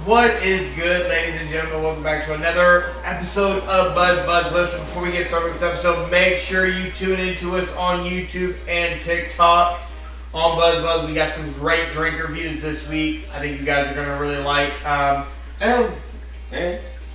What is good, ladies and gentlemen? Welcome back to another episode of Buzz. Listen, before we get started with this episode, make sure you tune into us on YouTube and TikTok on Buzz. We got some great drink reviews this week. I think you guys are going to really like. And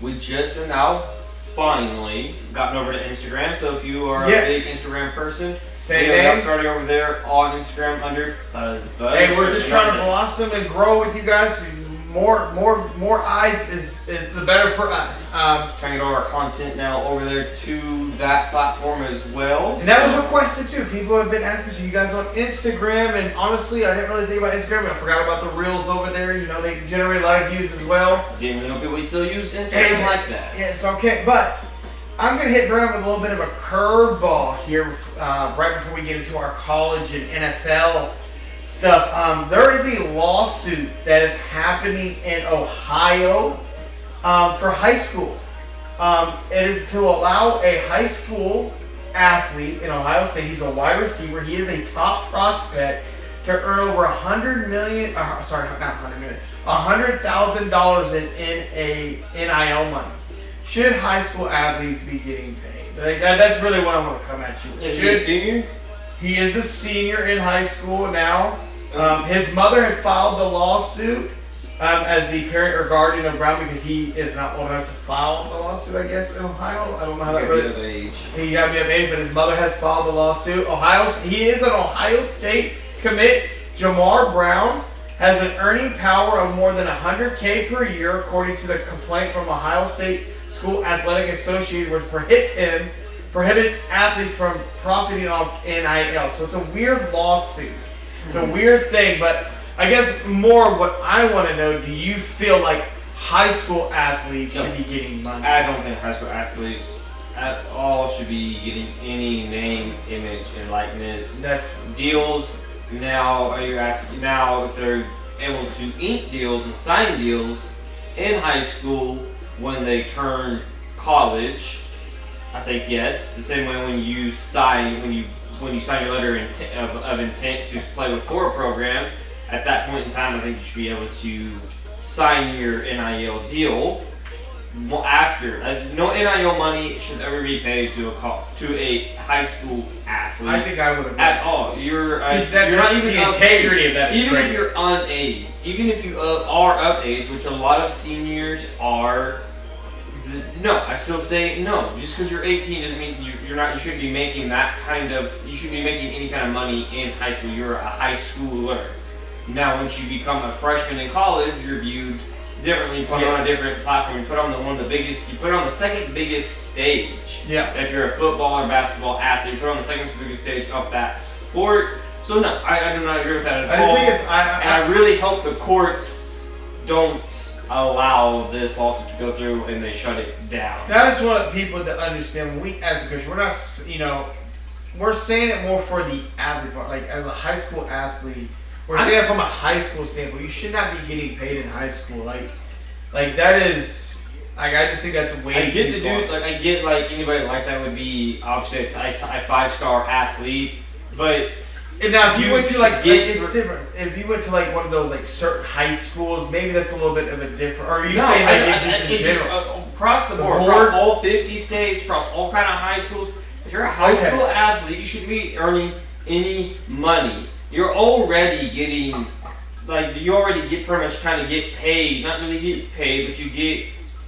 we just now finally gotten over to Instagram. So if you are a big Instagram person, we got started over there on Instagram under Buzz. Hey, we're just trying to blossom and grow with you guys. More eyes is the better for us. Trying to get all our content now over there to that platform as well. And that was requested too. People have been asking, so you guys on Instagram, and honestly, I didn't really think about Instagram, and I forgot about the Reels over there. You know, they generate a lot of views as well. Didn't even know people still use Instagram like that. Yeah, it's okay. But I'm going to hit Brandon with a little bit of a curveball here right before we get into our college and NFL stuff. There is a lawsuit that is happening in Ohio for high school. It is to allow a high school athlete in Ohio State. He's a wide receiver. He is a top prospect to earn over $100,000 in NIL money. Should high school athletes be getting paid? That's really what I want to come at you with. Is he a senior? He is a senior in high school now. His mother had filed the lawsuit as the parent or guardian of Brown because he is not old enough to file the lawsuit, I guess, in Ohio. I don't know how that works. He got to be of age, but his mother has filed the lawsuit. He is an Ohio State commit. Jamar Brown has an earning power of more than $100K per year, according to the complaint from Ohio State School Athletic Association, which prohibits athletes from profiting off NIL. So it's a weird lawsuit. It's a weird thing, but I guess more what I want to know, do you feel like high school athletes should be getting money? I don't think high school athletes at all should be getting any name, image, and likeness. That's deals. Now, are you asking now if they're able to ink deals and sign deals in high school when they turn college? I think yes. The same way when you sign your letter of intent to play for a program, at that point in time, I think you should be able to sign your NIL deal. After no NIL money should ever be paid to a high school athlete. I think I would have at all. You're not even the integrity of that. Even if you're unaged, even if you are of age, which a lot of seniors are. No, I still say no. Just because you're 18 doesn't mean you're not. You shouldn't be making that kind of. You shouldn't be making any kind of money in high school. You're a high schooler. Now, once you become a freshman in college, you're viewed differently. You put on a different platform. You put on the biggest. You put on the second biggest stage. Yeah. If you're a football or basketball athlete, you put on the second biggest stage of that sport. So no, I do not agree with that at all. I really hope the courts don't allow this lawsuit to go through and they shut it down. Now, I just want people to understand, we as a coach, we're not, we're saying it more for the athlete part. Like, as a high school athlete, we're saying it from a high school standpoint. You should not be getting paid in high school. Like that is, I just think that's way I get too the far. dude, I get anybody like that would be obviously a 5-star athlete, but. And now, if you went to it's different. If you went to one of those certain high schools, maybe that's a little bit of a different. Or are you saying it's just in general? Across the board, across all 50 states, across all kind of high schools. If you're a high school athlete, you shouldn't be earning any money. You're already getting, you already get pretty much kind of get paid. Not really get paid, but you get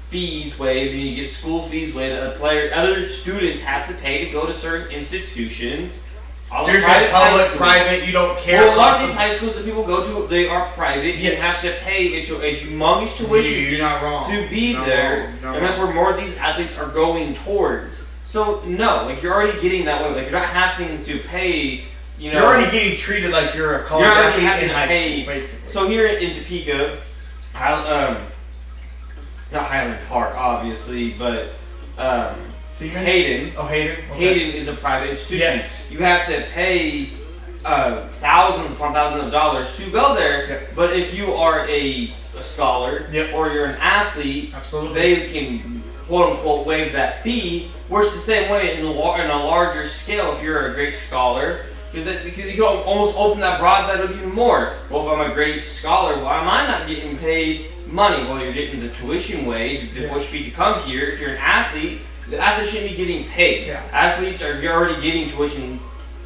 fees waived, and you get school fees waived that other students have to pay to go to certain institutions. So you're saying public, private, you don't care? Well, a lot of these high schools that people go to, they are private. You have to pay a humongous tuition You're not wrong. to be there. And that's where more of these athletes are going towards. So, no, you're already getting that way. You're not having to pay, You're already getting treated like you're a college athlete in high school, basically. So here in Topeka, not Highland Park, obviously, but Hayden. Oh, Hayden. Okay. Hayden is a private institution. Yes. You have to pay thousands upon thousands of dollars to go there. Yep. But if you are a scholar or you're an athlete, they can quote unquote waive that fee. Works the same way in a larger scale. If you're a great scholar, Because you can almost open that up even more. Well, if I'm a great scholar, why am I not getting paid money? Well, you're getting the tuition waived, the tuition fee to come here. If you're an athlete, the athlete shouldn't be getting paid. Yeah. Athletes you're already getting tuition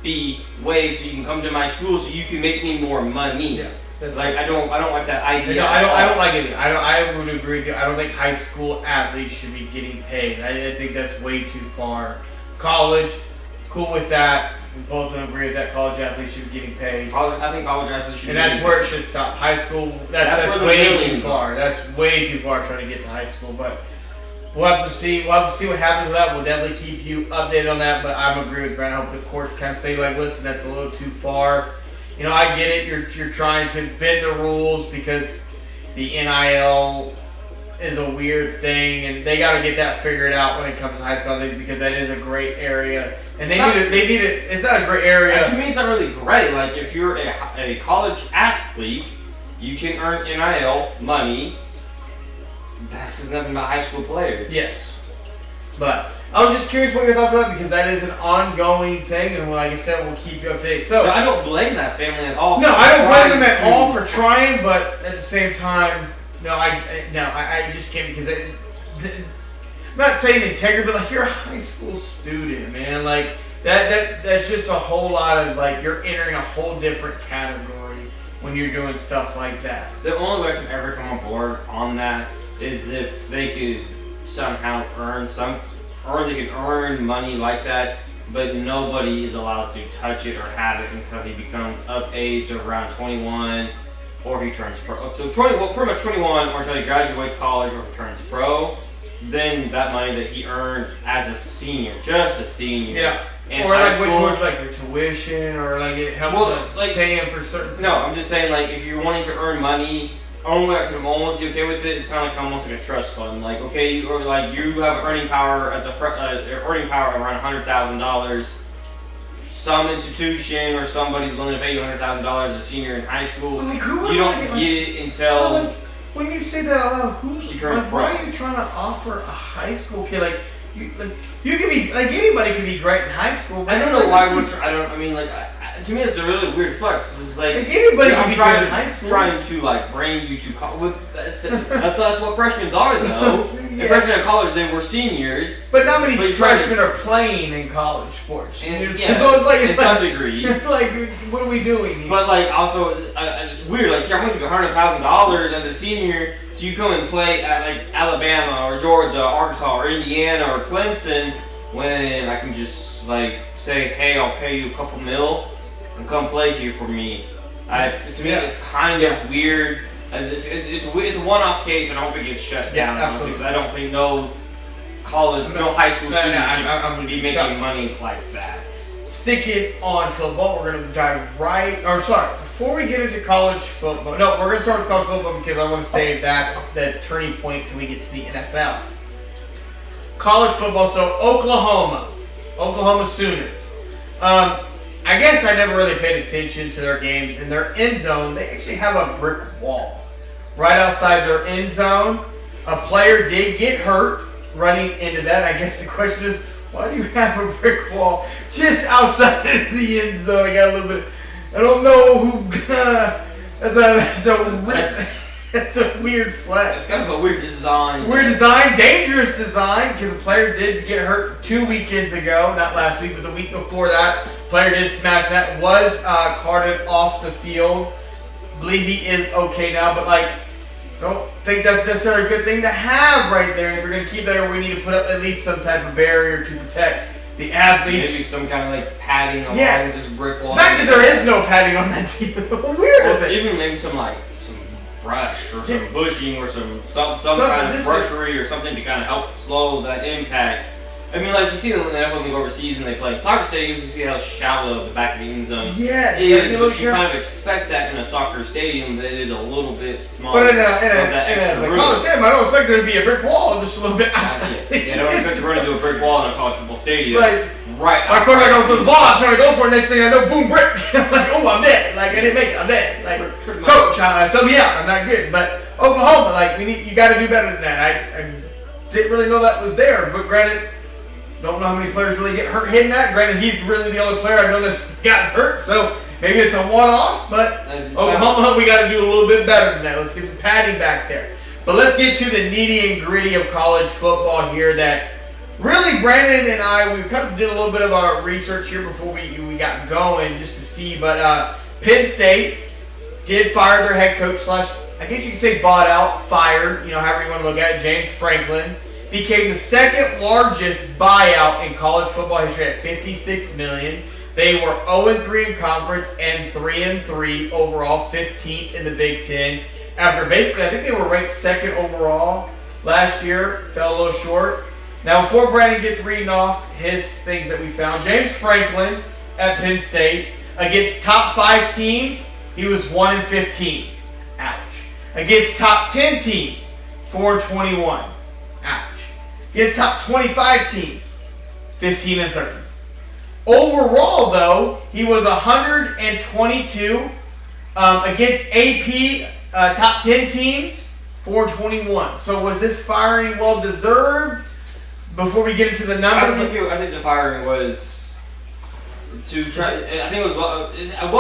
fee waived, so you can come to my school, so you can make me more money. Yeah. That's like I don't like that idea. No, I don't like it. I would agree with you. I don't think high school athletes should be getting paid. I think that's way too far. College, cool with that. We both agree that college athletes should be getting paid. I think college athletes should. And that's where it should stop. High school, that's way too far. That's way too far trying to get to high school. But we'll have to see. We'll have to see what happens with that. We'll definitely keep you updated on that. But I'm agree with Brent. I hope the courts kind of say like, listen, that's a little too far. You know, I get it. You're trying to bend the rules because the NIL is a weird thing, and they got to get that figured out when it comes to high school athletes because that is a great area, and they need it. It's not a great area. To me, it's not really great. Like if you're a college athlete, you can earn NIL money. That says nothing about high school players. Yes, but I was just curious what your thoughts about because that is an ongoing thing, and like I said, we'll keep you up to date. So no, I don't blame that family at all. No, I don't blame them at all for trying, but at the same time, I just can't because I'm not saying integrity, but like you're a high school student, man. Like that's just a whole lot of like you're entering a whole different category when you're doing stuff like that. The only way I can ever come on board on that is if they could somehow they could earn money like that, but nobody is allowed to touch it or have it until he becomes of age around 21 or he turns pro. So pretty much 21 or until he graduates college or turns pro. Then that money that he earned as a senior, just a senior. Yeah. In or high like school, towards like your tuition or like it helps like paying for certain. No, I'm just saying like if you're wanting to earn money. Only way I can almost be okay with it is kind of like almost like a trust fund. Like okay, or like you have earning power as earning power around $100,000. Some institution or somebody's willing to pay you $100,000 as a senior in high school. Like, you don't get it until. Like, when you say that out loud, you turn pro. Why are you trying to offer a high school kid like? You can be like anybody can be great in high school. I don't know why. To me, it's a really weird flex. It's like anybody can be good in high school. Trying to like bring you to college. That's what freshmen are though. Yeah. Freshmen in college, they were seniors. But not many freshmen are playing in college sports. Yes, so it's like to some degree. Like, what are we doing here? But like also, it's weird. Like, I'm going to give you $100,000 as a senior. So you come and play at like Alabama or Georgia, Arkansas or Indiana or Clemson when I can just like say, hey, I'll pay you a couple mil and come play here for me. To me, it's kind of weird. It's a one-off case, and I hope it gets shut down. Absolutely. Because I don't think no high school student should be making money like that. Sticking on football, we're going to dive before we get into college football. No, we're going to start with college football because I want to save that turning point till we get to the NFL. College football, so Oklahoma Sooners. I guess I never really paid attention to their games. In their end zone, they actually have a brick wall. Right outside their end zone, a player did get hurt running into that. I guess the question is, why do you have a brick wall just outside of the end zone? I got a little bit. I don't know who. That's a weird flex. It's kind of a weird design. Dangerous design because a player did get hurt 2 weekends ago, not last week, but the week before that. Player did smash that. Was carted off the field. Believe he is okay now, but like, I don't think that's necessarily a good thing to have right there. If we're going to keep that, we need to put up at least some type of barrier to protect the athlete. Maybe some kind of like padding along this brick wall. The fact that there is no padding on that team is weird. Even maybe some brush or some bushing or some kind of brushery or something to kind of help slow that impact. I mean, like you see in the NFL league overseas and they play soccer stadiums, you see how shallow the back of the end zone is. But you kind of expect that in a soccer stadium that is a little bit smaller. But in a college stadium, I don't expect there to be a brick wall just a little bit outside. I don't expect to run into a brick wall in a college football stadium. Right. My quarterback goes through the ball, I'm trying to go for it, next thing I know, boom, brick. I'm like, oh, I'm dead. Like, I didn't make it, I'm dead. Like, coach, sub me out, I'm not good. But Oklahoma, like, you got to do better than that. I didn't really know that was there, but granted, Don't know how many players really get hurt hitting that. Granted, he's really the only player I know that's got hurt, so maybe it's a one-off, but Oklahoma, we got to do a little bit better than that. Let's get some padding back there. But let's get to the nitty and gritty of college football here that really Brandon and I, we kind of did a little bit of our research here before we got going just to see. But Penn State did fire their head coach slash, I guess you could say bought out, fired, however you want to look at it, James Franklin. Became the second largest buyout in college football history at $56 million. They were 0-3 in conference and 3-3 overall, 15th in the Big Ten. After basically, I think they were ranked second overall last year, fell a little short. Now, before Brandon gets reading off his things that we found, James Franklin at Penn State against top 5 teams, he was 1-15. Ouch. Against top 10 teams, 4-21. Ouch. Against top 25 teams, 15-30. Overall, though, he was 122 against AP top 10 teams, 421. So was this firing well deserved? Before we get into the numbers, I think the firing was to try. I think it was well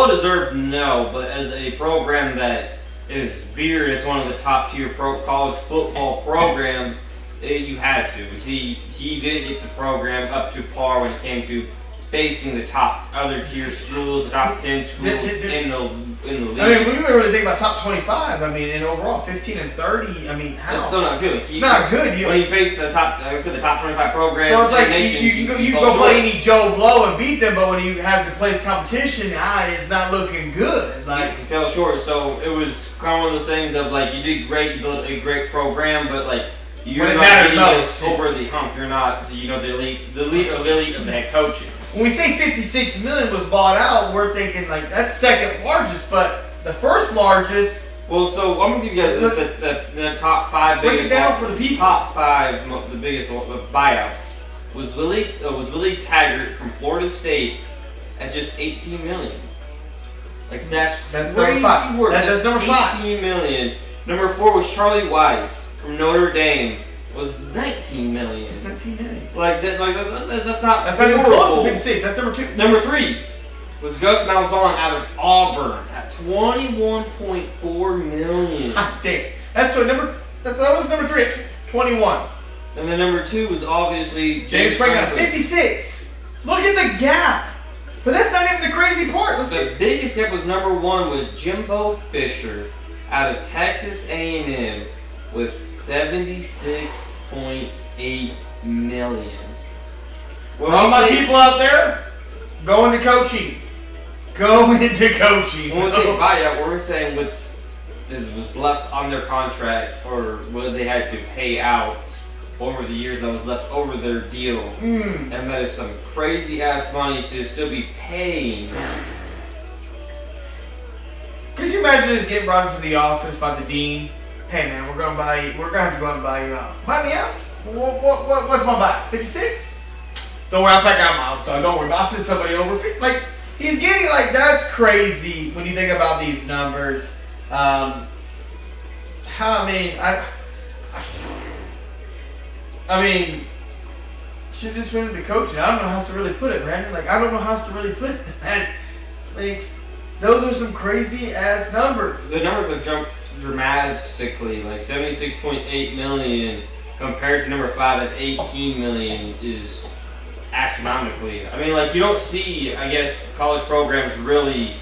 deserved. No, but as a program that is veered as one of the top tier college football programs, you had to. He didn't get the program up to par when it came to facing the top other tier schools, the top 10 schools in the league. I mean, when you really think about top 25, I mean, and overall 15-30, I mean, how? It's still not good. It's not good. When you face the top 25 programs, so it's like you can go play any Joe Blow and beat them, but when you have to place competition, it's not looking good. Like you fell short. So it was kind of one of those things of like you did great, you built a great program, but like you're not getting us over the hump. You're not the elite of the head coaching. When we say $56 million was bought out, we're thinking like that's second largest, but the first largest. Well, so I'm gonna give you guys the top 5 break biggest. Break it down for the people. Top 5, the biggest buyouts was Willie Taggart from Florida State at just $18 million. Like that's number 5. That's number 5. $18 million. Number 4 was Charlie Weiss from Notre Dame. Was $19 million. It's $19 million. That's not even close to 56. That's number 2. Number 3 was Gus Malzahn out of Auburn at $21.4 million. Damn. That was number 3 at 21. And then number 2 was obviously James Franklin at 56. Look at the gap. But that's not even the crazy part. The biggest gap was number 1 was Jimbo Fisher out of Texas A&M with $76.8 million. All my people out there, go into coaching. Go into coaching. When we say buyout, we're saying what was left on their contract or what they had to pay out over the years that was left over their deal. And that is some crazy ass money to still be paying. Could you imagine just getting brought into the office by the dean? Hey man, we're gonna have to go out and buy buy me out. What's my buy? 56? Don't worry, I'll pack out my house, dog. Don't worry, I'll send somebody over. Like he's getting that's crazy when you think about these numbers. Should just went into coaching. I don't know how else to really put it, Brandon. I don't know how else to really put it. Those are some crazy ass numbers. The numbers have jumped dramatically, like $76.8 million compared to number 5 at $18 million is astronomically. I mean, you don't see, I guess, college programs really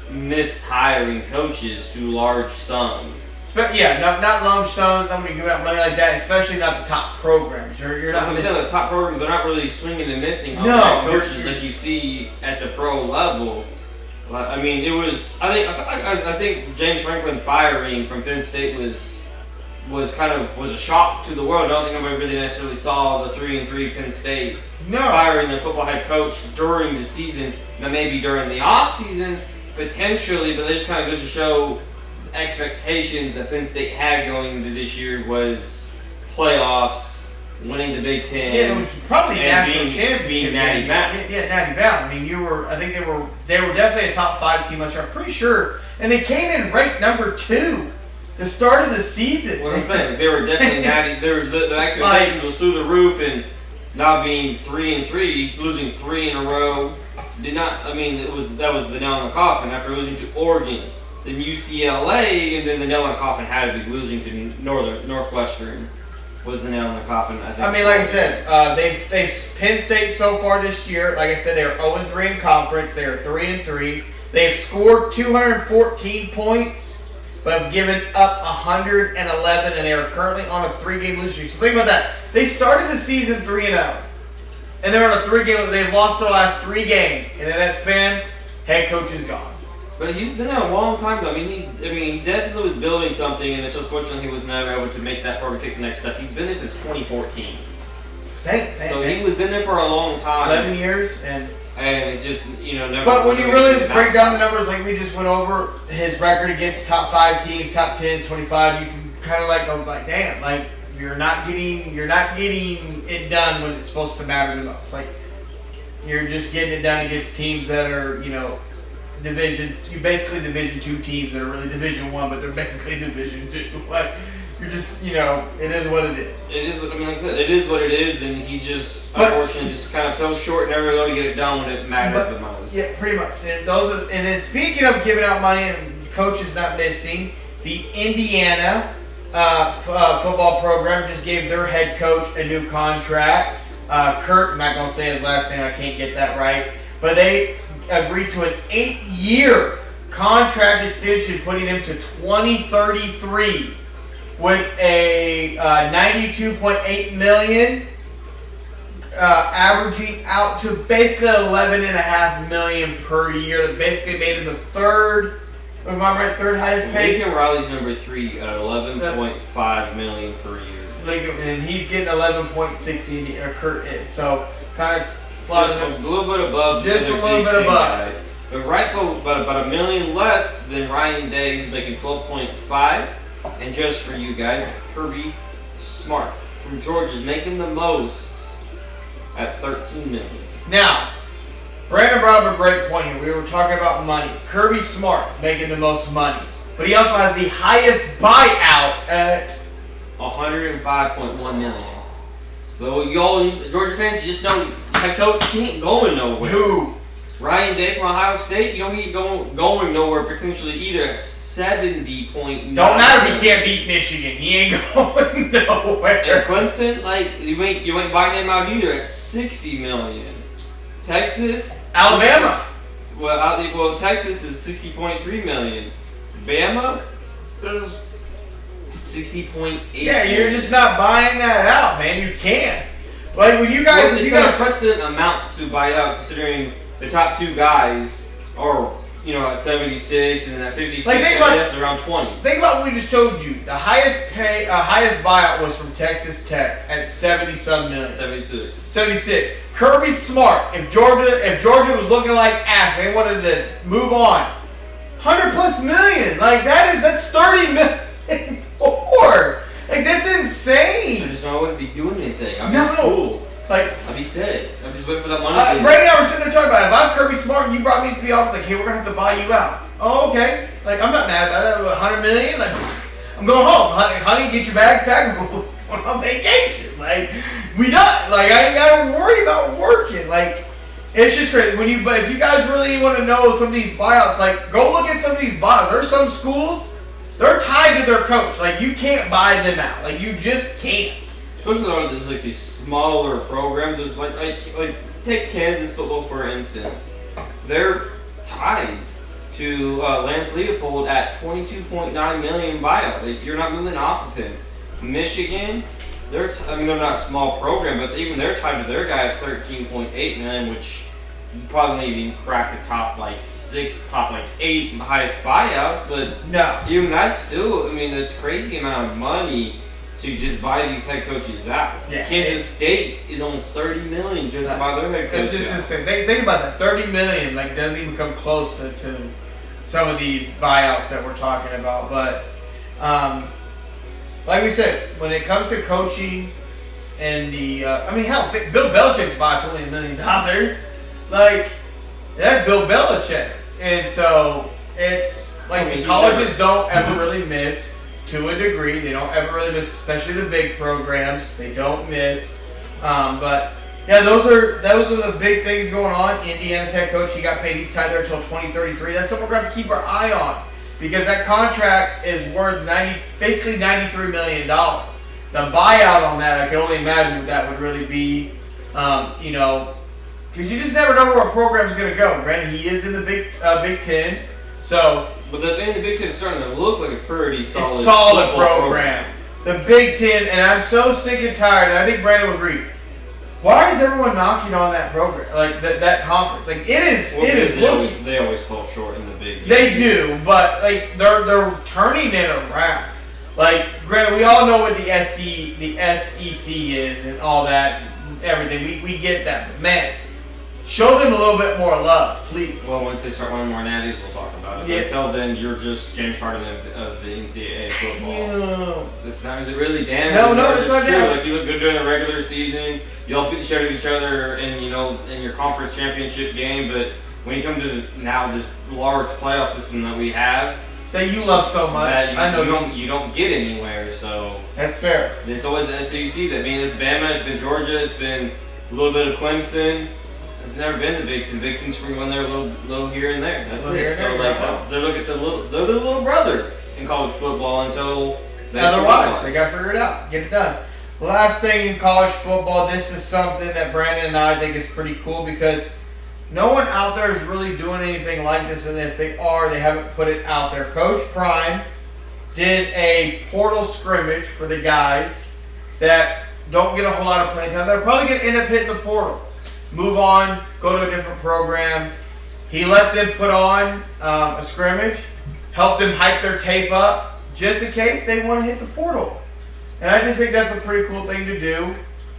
mishiring coaches to large sums. Not lump sums. I'm going to give out money like that, especially not the top programs. You're not. I'm saying the top programs are not really swinging and missing on the coaches that you see at the pro level. I mean, it was. I think James Franklin firing from Penn State was a shock to the world. I don't think nobody really necessarily saw the 3-3 Penn State firing their football head coach during the season. Now maybe during the off season potentially, but they just kind of goes to show expectations that Penn State had going into this year was playoffs. Winning the Big Ten, it was probably national championship. Being Natty Valley. Natty Valley. I mean, I think they were definitely a top 5 team. I'm pretty sure, and they came in ranked number 2 to start of the season. What I'm saying, they were definitely Natty. There was the expectations was through the roof, and now being 3-3, losing 3 in a row, did not. I mean, that was the nail in the coffin after losing to Oregon, then UCLA, and then the nail in the coffin had to be losing to Northwestern. Was the nail in the coffin, I think. I mean, like I said, they've Penn State so far this year. Like I said, they are 0-3 in conference. They are 3-3. They've scored 214 points, but have given up 111, and they are currently on a 3-game losing streak. So think about that. They started the season 3-0, and they're on a 3-game. They've lost their last 3 games, and in that span, head coach is gone. But he's been there a long time, though. I mean, he definitely was building something, and it's just fortunate he was never able to make that program take the next step. He's been there since 2014. So he was been there for a long time. 11 years, and it just, never. But when you really break down the numbers, like we just went over, his record against top 5 teams, top 10, 25, you can kind of go like, damn, like you're not getting it done when it's supposed to matter the most. Like you're just getting it done against teams that are, basically Division 2 teams that are really Division 1, but they're basically Division 2. Like, you're just, it is what it is. It is what, like I said, it is what it is, and he just, unfortunately, just kind of fell short and never able to get it done when it mattered the most. Yeah, pretty much. And then speaking of giving out money and coaches not missing, the Indiana football program just gave their head coach a new contract. Kurt, I'm not going to say his last name, I can't get that right, but they agreed to an 8-year contract extension, putting him to 2033 with a $92.8 million, averaging out to basically $11.5 million per year. That basically made him the third highest paid. Lincoln Riley's number 3 at $11.5 million per year. And he's getting 11.60. Kurt is so kind of. Just a little bit above. Just a little bit above. But about $1 million less than Ryan Day, who's making 12.5. And just for you guys, Kirby Smart from Georgia is making the most at $13 million. Now, Brandon brought up a great point here. We were talking about money. Kirby Smart making the most money, but he also has the highest buyout at $105.1 million. So y'all Georgia fans just know head coach he ain't going nowhere. Who? Ryan Day from Ohio State, he ain't going nowhere potentially either at 70.9. Don't matter if he can't beat Michigan. He ain't going nowhere. And Clemson, you ain't buying him out either at $60 million. Texas, Alabama. Well, Texas is $60.3 million. Bama is $60.8. Yeah, you're just not buying that out, man. You can't. Like when you guys, it's an unprecedented amount to buy out, considering the top 2 guys are at 76 and then at 56. That's around 20. Think about what we just told you. The highest buyout was from Texas Tech at 70-some million. 76. Kirby Smart. If Georgia was looking like ass, they wanted to move on. $100+ million. Like that's $30 million more. Like that's insane. I just know I wouldn't be doing anything. I'd be cool. Like I'd be sick. I'm just waiting for that money. Right now we're sitting there talking about it. If I'm Kirby Smart and you brought me to the office, like, hey, we're gonna have to buy you out. Oh, okay. Like I'm not mad about it. $100 million. Like I'm going home. Honey, get your bag packed. We're on vacation. Like we done. Like I ain't gotta worry about working. Like it's just crazy. But if you guys really want to know some of these buyouts, like go look at some of these buyouts. There's some schools. They're tied to their coach. Like you can't buy them out. Like you just can't. Especially there's these smaller programs. There's like take Kansas football for instance. They're tied to Lance Leopold at $22.9 million buyout. Like, you're not moving off of him. Michigan, they're not a small program, but even they're tied to their guy at $13.8 million, which you probably won't even crack the top 6, top 8 highest buyouts. But no, even that's still, that's a crazy amount of money to just buy these head coaches out. Yeah, Kansas State is almost $30 million just to buy their head coach. It's just insane. Think about that. $30 million doesn't even come close to some of these buyouts that we're talking about. But like we said, when it comes to coaching and the hell, Bill Belichick's buyout's only $1 million. Like that's Bill Belichick, and so it's like colleges don't ever really miss. To a degree, they don't ever really miss, especially the big programs. They don't miss. But Yeah, those are the big things going on. Indiana's head coach, he got paid. He's tied there until 2033. That's something we're going to have to keep our eye on because that contract is worth basically $93 million. The buyout on that, I can only imagine what that would really be. Because you just never know where a program's going to go. Granted, he is in the Big Ten, so. But the Big Ten is starting to look like a pretty solid program. The Big Ten, and I'm so sick and tired. And I think Brandon would agree. Why is everyone knocking on that program, like that conference? Like it is. They always fall short in the Big Ten. They do, but like they're turning it around. Like granted, we all know what the SEC is and all that, and everything. We get that, but man, show them a little bit more love, please. Well, once they start winning more natties, we'll talk about it. Yeah. But until then, you're just James Harden of the NCAA football. Yeah. It's not. Is it really damaging? No, it's not true. damaging. Like you look good during the regular season. You all beat the shit out of each other in your conference championship game. But when you come to now this large playoff system that we have, that you love so much, I know you don't get anywhere. So that's fair. It's always the SEC. That means it's Bama, it's been Georgia, it's been a little bit of Clemson. It's never been the Big Ten. Big Ten's when they're a little here and there. That's it. So they're the little brother in college football until otherwise they got to figure it out, get it done. Last thing in college football, this is something that Brandon and I think is pretty cool because no one out there is really doing anything like this, and if they are, they haven't put it out there. Coach Prime did a portal scrimmage for the guys that don't get a whole lot of playing time. They're probably going to end up hitting the portal. Move on, go to a different program. He let them put on a scrimmage, help them hype their tape up, just in case they want to hit the portal. And I just think that's a pretty cool thing to do,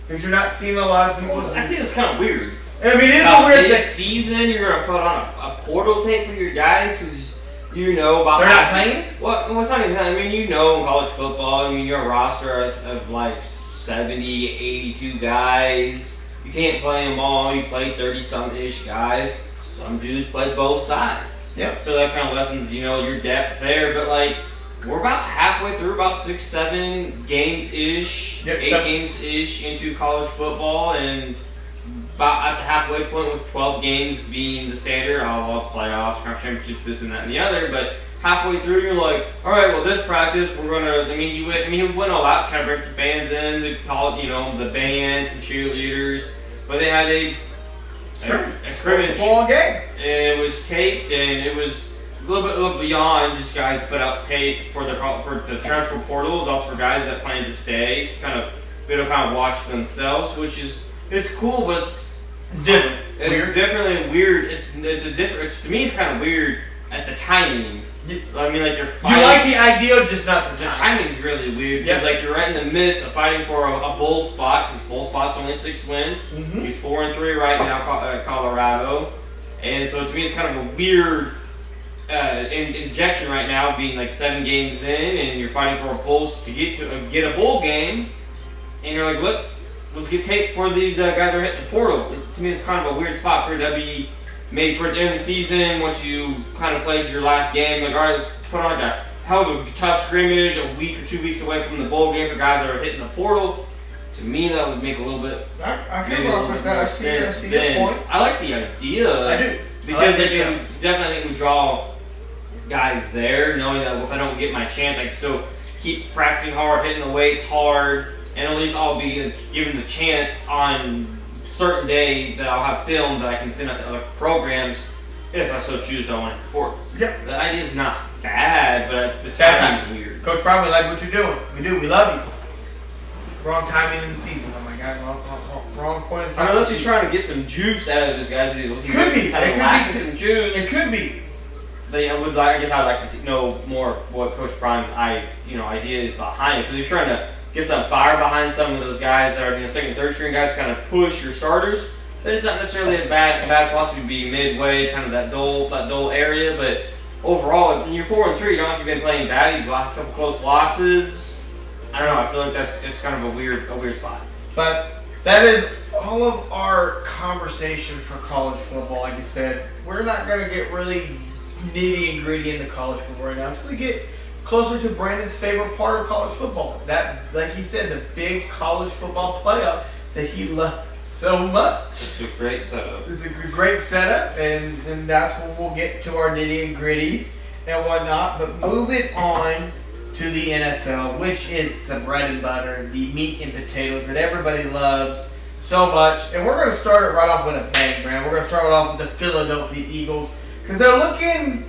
because you're not seeing a lot of people. Well, I think it's kind of weird. I mean, it is a weird thing. Season, you're going to put on a portal tape for your guys, because about they're not playing? Well, it's not even that. I mean, in college football, you're a roster of like 70, 82 guys. You can't play them all. You play 30-some-ish guys. Some dudes play both sides. Yep. So that kind of lessens, your depth there. But, we're about halfway through, about 6-7 games-ish, 8 games-ish into college football. And about at the halfway point with 12 games being the standard, all playoffs, conference championships, this and that and the other. But halfway through, you're like, all right, well, this practice, we're going to, you went all out, trying to bring some fans in, the college, the band, some cheerleaders, but they had a scrimmage. Full game. And it was taped, and it was a little beyond just guys put out tape for the transfer portals, also for guys that plan to stay, to kind of watch themselves, which is, it's cool, but it's different. It's definitely weird. To me, it's kind of weird at the timing. You're fighting. You like the idea, just not the timing. The timing's really weird because you're right in the midst of fighting for a bowl spot because bowl spot's only 6 wins. Mm-hmm. He's 4-3 right now, Colorado, and so to me it's kind of a weird injection right now, being 7 games in, and you're fighting for a bowl to get a bowl game, and you're like, look, let's get tape for these guys that are hitting the portal. To me, it's kind of a weird spot for that to be. Maybe towards the end of the season, once you kind of played your last game, all right, let's put on a hell of a tough scrimmage a week or 2 weeks away from the bowl game for guys that are hitting the portal. To me, that would make a little bit. I can rock with that. I see your point. I like the idea. I do. Because they can definitely draw guys there, knowing that if I don't get my chance, I can still keep practicing hard, hitting the weights hard, and at least I'll be given the chance on certain day that I'll have film that I can send out to other programs if I so choose I want to report. Yep. The idea is not bad, but the timing's weird. Coach Brown, we like what you're doing. We do. We love you. Wrong timing in the season. Oh my God. Wrong point in time. Unless he's trying to get some juice out of his guys. Could be. It could be some juice. It could be. But I guess I'd like to know more what Coach Prime's idea is behind it, because he's trying to get some fire behind some of those guys that are second, third string guys, kind of push your starters. But it's not necessarily a bad philosophy to be midway, kind of that dull area. But overall, when you're 4-3, you don't have to be playing bad. You've got a couple close losses. I don't know. I feel like it's kind of a weird spot. But that is all of our conversation for college football. Like I said, we're not going to get really nitty and gritty into college football right now until we get closer to Brandon's favorite part of college football. That, like he said, the big college football playoff that he loves so much. It's a great setup. It's a great setup, and that's when we'll get to our nitty and gritty and whatnot. But moving on to the NFL, which is the bread and butter, the meat and potatoes that everybody loves so much. And we're going to start it right off with a bang, Brand. We're going to start it off with the Philadelphia Eagles because they're looking,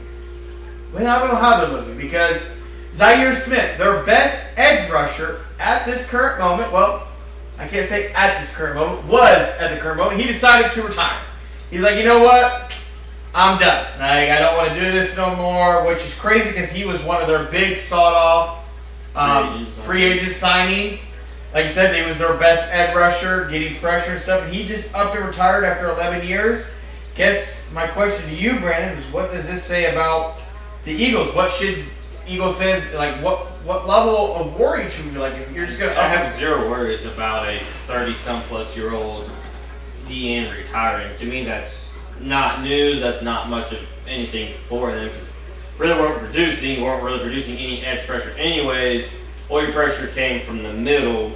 well, I don't know how they're looking because Za'Darius Smith, their best edge rusher at this current moment, well, I can't say at this current moment, was at the current moment, he decided to retire. He's like, you know what? I'm done. Like, I don't want to do this no more, which is crazy because he was one of their big sought-off free agent signings. Like I said, he was their best edge rusher, getting pressure and stuff, and he just up and retired after 11 years. Guess my question to you, Brandon, is what does this say about the Eagles? What should Eagles fans, like, what level of worry should we be like if you're just going to... I have zero worries about a 30-some-plus-year-old DN retiring. To me, that's not news. That's not much of anything for them because really weren't really producing any edge pressure anyways. All your pressure came from the middle.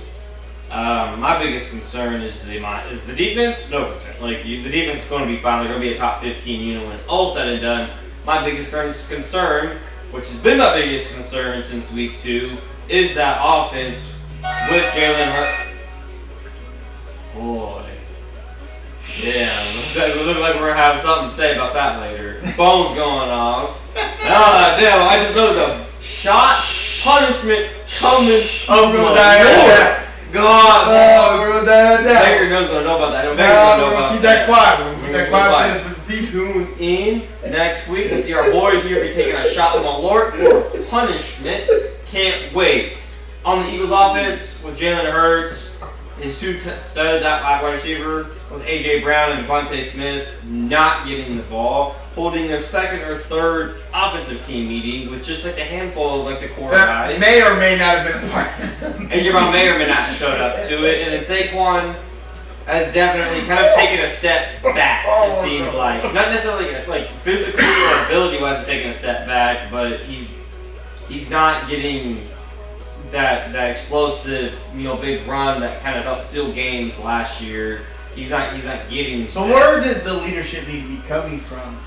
My biggest concern is the defense. No concern. Like, the defense is going to be fine. They're going to be a top 15 unit when it's all said and done. My biggest concern, which has been my biggest concern since week 2, is that offense with Jalen Hurts. Boy. Yeah, it looks like we're going to have something to say about that later. Phone's going off. Oh, damn, I just know there's a shot punishment coming. Oh, we're going to die. God. Oh, we're going to die. Baker knows going to know about that. We're going to keep that quiet. We're going to keep that quiet for the people. Tune in next week to see our boys here be taking a shot with Malort for punishment. Can't wait. On the Eagles offense with Jalen Hurts, his two studs at wide receiver with A.J. Brown and Devontae Smith not getting the ball, holding their second or third offensive team meeting with just like a handful of like the core guys. May or may not have been a part of them. A.J. Brown may or may not have showed up to it, and then Saquon has definitely kind of taken a step back, it seemed like. Not necessarily like physically or ability-wise he's taking a step back, but he's not getting that explosive, big run that kind of helped seal games last year. He's not getting. So where does the leadership need to be coming from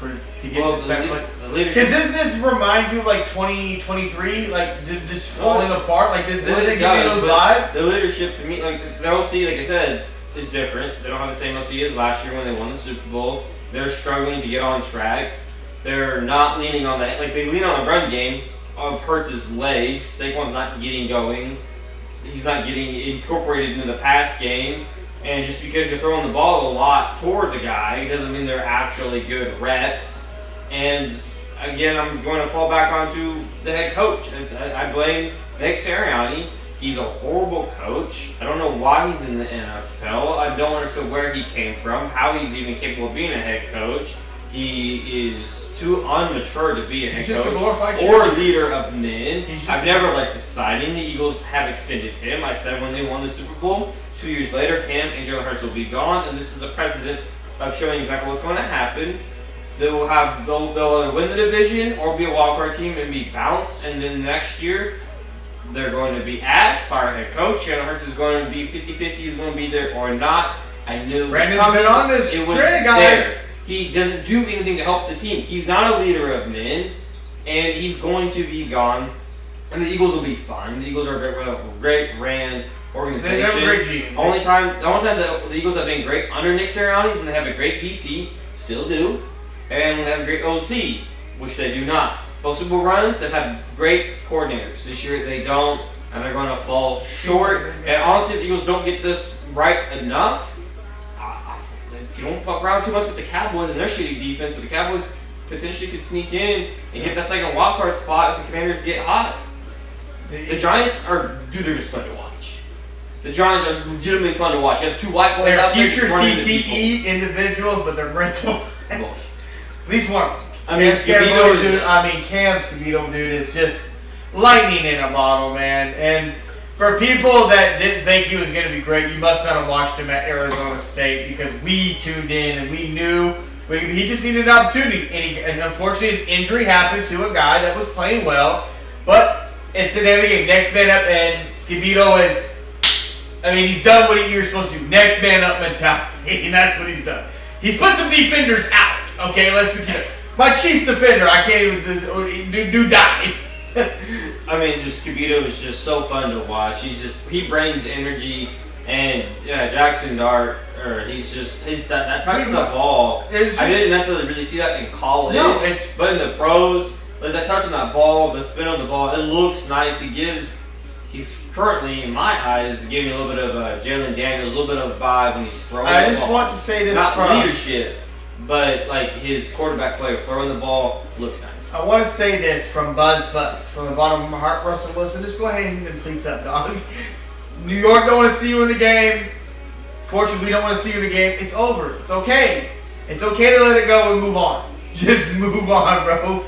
to get this back? The leadership. Because doesn't this remind you of like 2023, like just falling apart? Like did they give you those vibes? The leadership to me, like the OC, like I said, is different. They don't have the same OC as last year when they won the Super Bowl. They're struggling to get on track. They're not leaning on that. Like they lean on the run game of Hurts' legs. Saquon's not getting going. He's not getting incorporated into the pass game. And just because you're throwing the ball a lot towards a guy doesn't mean they're actually good reps. And again, I'm going to fall back onto the head coach. I blame Nick Sirianni. He's a horrible coach. I don't know why he's in the NFL. I don't understand where he came from, how he's even capable of being a head coach. He is too unmature to be a head coach or a leader of men. I've never liked the signing. The Eagles have extended him. I said when they won the Super Bowl, 2 years later, him and Jalen Hurts will be gone, and this is a precedent of showing exactly what's going to happen. They'll either win the division or be a wildcard team and be bounced, and then next year they're going to be asked, fire head coach. Jalen Hurts is going to be 50-50, he's going to be there or not. I knew it was coming. Been on this it was trend, guys. there. He doesn't do anything to help the team. He's not a leader of men, and he's going to be gone. And the Eagles will be fine. The Eagles are a great ran organization. They have a great GM. The only time the Eagles have been great under Nick Sirianni is when they have a great DC, still do, and when they have a great OC, which they do not. Both Super Bowl runs, they've had great coordinators. This year they don't, and they're going to fall short. And honestly, if the Eagles don't get this right enough, you don't fuck around too much with the Cowboys and their shitty defense, but the Cowboys potentially could sneak in and get that second wildcard spot if the Commanders get hot. The Giants they're just fun to watch. The Giants are legitimately fun to watch. You have two white boys out there. They're future CTE individuals, but they're rental. At least one. Cam Scavino, dude, is just lightning in a bottle, man. And for people that didn't think he was going to be great, you must not have watched him at Arizona State because we tuned in and we knew he just needed an opportunity. And unfortunately, an injury happened to a guy that was playing well. But it's the name of the game. Next man up, and Scavino is I mean, he's done what you're supposed to do. Next man up mentality, and that's what he's done. He's put some defenders out. Okay, my Chiefs defender, I can't even do die. I mean, just Kibito is just so fun to watch. He brings energy, and Jackson Dart, he's that touch on the ball. I didn't necessarily really see that in college. No, but in the pros, like that touch on that ball, the spin on the ball, it looks nice. He's currently, in my eyes, giving a little bit of Jalen Daniels, a little bit of vibe when he's throwing the ball. I just want to say this not leadership, but like his quarterback play of throwing the ball looks nice. I want to say this from Buzz, from the bottom of my heart, Russell Wilson. Just go ahead and hang the cleats up, dog. New York don't want to see you in the game. Fortunately, we don't want to see you in the game. It's over. It's okay. It's okay to let it go and move on. Just move on, bro.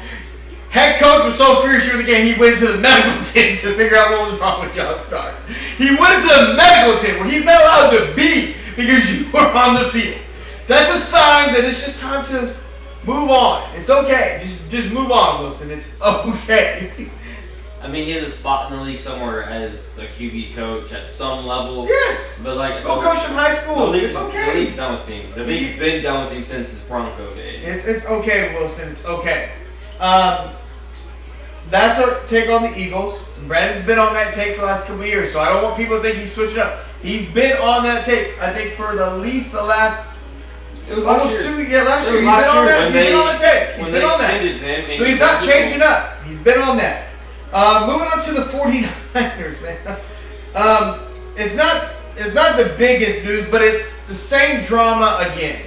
Head coach was so furious in the game, he went to the medical tent to figure out what was wrong with Josh Stark. He went to the medical tent where he's not allowed to be because you were on the field. That's a sign that it's just time to move on. It's okay. Just move on, Wilson. It's okay. I mean, he has a spot in the league somewhere as a QB coach at some level. Yes. But like, go coach in high school. It's okay. The league's done with him. The league's been done with him since his Bronco days. It's okay, Wilson. It's okay. That's our take on the Eagles. Brandon's been on that take for the last couple of years, so I don't want people to think he's switching up. He's been on that take, I think, for the last. It was almost last year. Last year. He's been on that. He's been on the take. He's been on that. So he's not changing up. He's been on that. Moving on to the 49ers, man. It's not the biggest news, but it's the same drama again.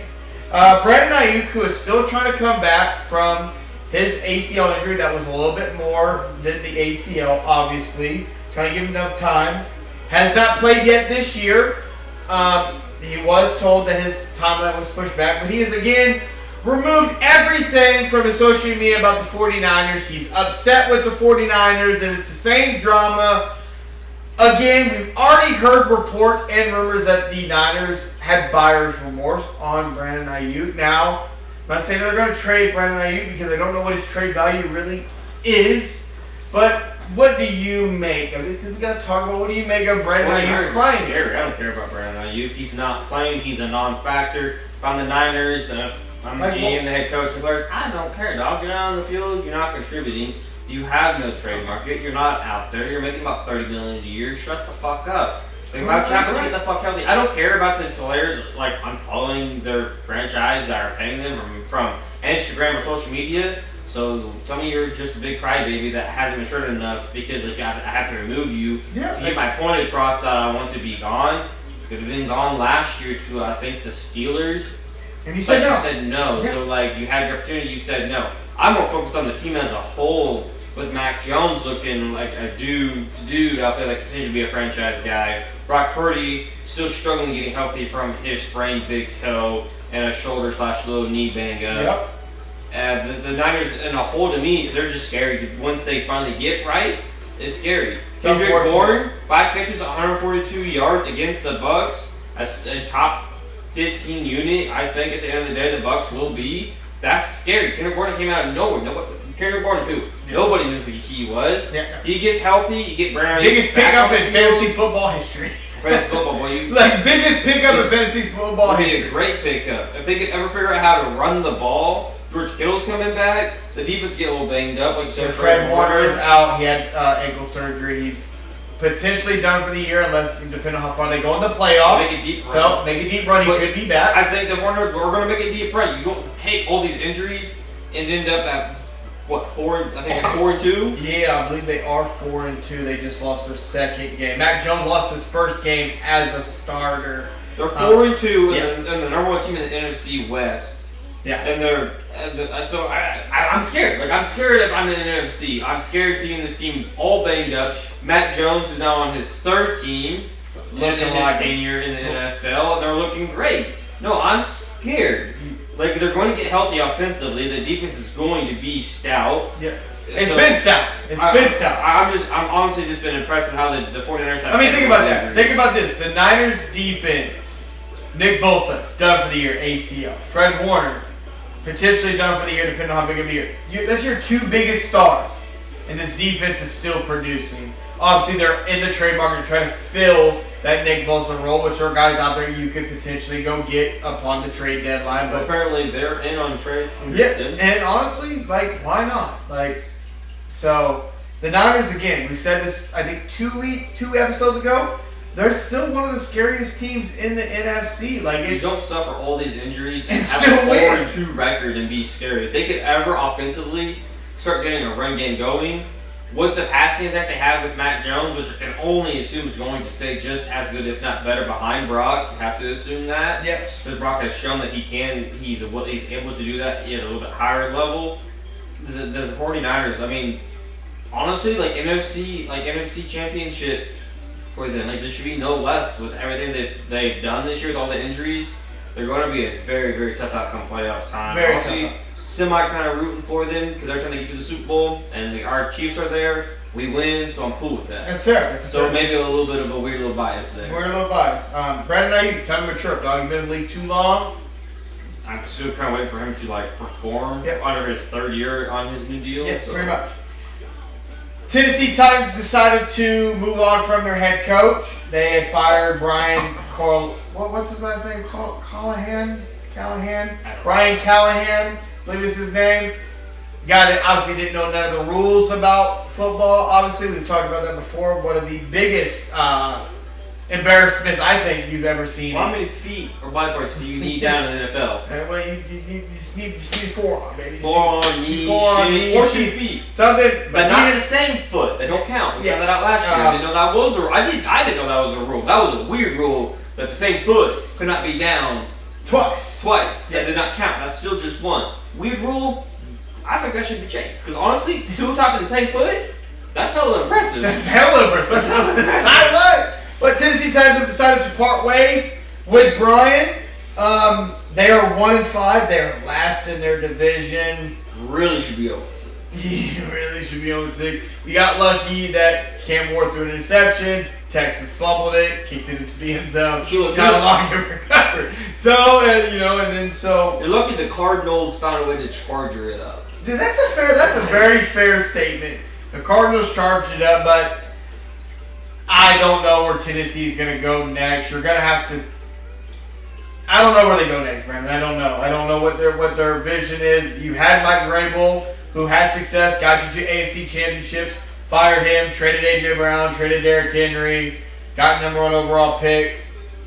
Brandon Ayuk, who is still trying to come back from his ACL injury, that was a little bit more than the ACL, obviously. Trying to give him enough time. Has not played yet this year. He was told that his timeline was pushed back, but he has again removed everything from his social media about the 49ers. He's upset with the 49ers, and it's the same drama. Again, we've already heard reports and rumors that the Niners had buyer's remorse on Brandon Ayuk. Now, I'm not saying they're going to trade Brandon Ayuk because I don't know what his trade value really is, but what do you make of it? Because we got to talk about what do you make of Brandon Ayuk crying? Scary. I don't care about Brandon Ayuk. He's not playing. He's a non-factor. If I'm the Niners, I'm the GM, the head coach, and the players, I don't care, dog. You're not on the field. You're not contributing. You have no trade market. You're not out there. You're making about $30 million a year. Shut the fuck up. Think about championship, get the fuck healthy. I don't care about the players. Like, I'm following their franchise that are paying them from Instagram or social media. So tell me you're just a big crybaby that hasn't matured enough because like I have to remove you to get my point across that I want to be gone. Could have been gone last year to I think the Steelers. And you said no. You said no. Yeah. So like you had your opportunity, you said no. I'm more focused on the team as a whole with Mac Jones looking like a dude out there that continues to be a franchise guy. Brock Purdy still struggling getting healthy from his sprained big toe and a shoulder/little knee bang up. Yep. The Niners in a whole, to me, they're just scary. Once they finally get right, it's scary. Kendrick Bourne, 5 catches, 142 yards against the Bucs. A top 15 unit, I think, at the end of the day, the Bucs will be. That's scary. Kendrick Bourne came out of nowhere. Kendrick Bourne who? Yeah. Nobody knew who he was. Yeah. He gets healthy, you get Brown. Biggest pickup in fantasy football history. Fantasy football, boy. Like, biggest pickup in fantasy football history. It'd be a great pickup. If they could ever figure out how to run the ball, George Kittle's coming back. The defense get a little banged up. Like so Fred Warner is out. He had ankle surgery. He's potentially done for the year unless, depending on how far they go in the playoff. Make a deep run. So, make a deep run. He could be back. I think the 49ers are going to make a deep run. You don't take all these injuries and end up at, what, 4-2? Yeah, I believe they are 4-2. They just lost their second game. Mac Jones lost his first game as a starter. They're 4-2 and the number one team in the NFC West. Yeah, and so I'm scared. Like I'm scared if I'm in the NFC. I'm scared seeing this team all banged up. Matt Jones is now on his third team in his tenure in the NFL, and they're looking great. No, I'm scared. Like they're going to get healthy offensively. The defense is going to be stout. Yeah, it's been stout. Been stout. I'm honestly just been impressed with how the 49ers have. I mean, think about that. Think about this. The Niners defense. Nick Bosa done for the year, ACL. Fred Warner. Potentially done for the year, depending on how big of a year. That's your 2 biggest stars, and this defense is still producing. Obviously, they're in the trade market trying to fill that Nick Bosa role, which are guys out there you could potentially go get upon the trade deadline. But apparently they're in on trade. Yeah, and honestly, like, why not? Like, so the Niners, again, we said this, I think, two episodes ago. They're still one of the scariest teams in the NFC. Like, you don't suffer all these injuries and still have win. a 4-2 record and be scary. If they could ever offensively start getting a run game going, with the passing attack they have with Mac Jones, which I can only assume is going to stay just as good, if not better, behind Brock. You have to assume that. Yes. Because Brock has shown that he's able to do that at a little bit higher level. The 49ers, I mean, honestly, like NFC championship for them. Like, there should be no less with everything that they've done this year with all the injuries. They're going to be a very, very tough outcome playoff time. Very Honestly, tough. Semi kind of rooting for them because they're trying to get to the Super Bowl, and our Chiefs are there. We win, so I'm cool with that. That's fair. So maybe a little bit of a weird little bias there. Weird little bias. Brandon Ayuk, kind of mature, dog. You've been in the league too long. I'm still kind of waiting for him to perform under his third year on his new deal. Yes, pretty much. Tennessee Titans decided to move on from their head coach. They had fired Brian what's his last name? Callahan? Brian Callahan, I believe is his name. Guy that obviously didn't know none of the rules about football. Obviously, we've talked about that before. One of the biggest embarrassments I think you've ever seen. Well, how many feet or body parts do you need down in the NFL? Well, you just need forearm, baby. Forearm, knee, shin, or 2 feet. Something, but not in the same foot. They don't count. We found that out last year. I didn't know that was a rule. I didn't know that was a rule. That was a weird rule that the same foot could not be down twice. That did not count. That's still just one. Weird rule. I think that should be changed. Because honestly, 2 top of the same foot, that's hella impressive. That's hella impressive. Sideline. But Tennessee Titans have decided to part ways with Brian. They are 1-5. They are last in their division. Really should be 0-6. You really should be 0-6. We got lucky that Cam Ward threw an interception. Texas fumbled it, kicked it into the end zone. Kind of locked it recovered. So, and then so. You're lucky the Cardinals found a way to charger it up. Dude, that's a very fair statement. The Cardinals charged it up, but I don't know where Tennessee's going to go next. You're going to have to. I don't know where they go next, Brandon. I don't know. I don't know what their vision is. You had Mike Vrabel, who had success, got you to AFC championships, fired him, traded A.J. Brown, traded Derrick Henry, got number 1 overall pick,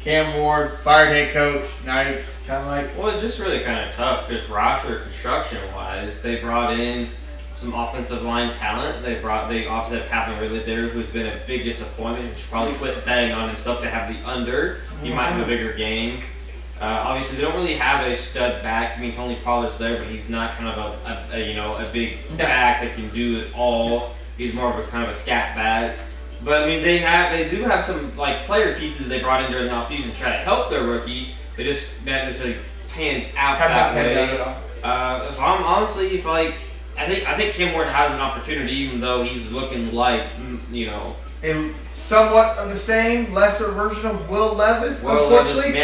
Cam Ward, fired head coach. Now it's kind of like. Well, it's just really kind of tough because roster construction-wise, they brought in some offensive line talent. They obviously have Calvin Ridley there, who's been a big disappointment. He should probably quit betting on himself to have the under. He might have a bigger game. Obviously, they don't really have a stud back. I mean, Tony Pollard's there, but he's not kind of a big back that can do it all. He's more of a kind of a scat back. But I mean, they do have some player pieces they brought in during the offseason to try to help their rookie. They just not necessarily panned out that way. So I'm honestly, I think Cam Ward has an opportunity, even though he's looking like a somewhat of the same, lesser version of Will Levis, unfortunately,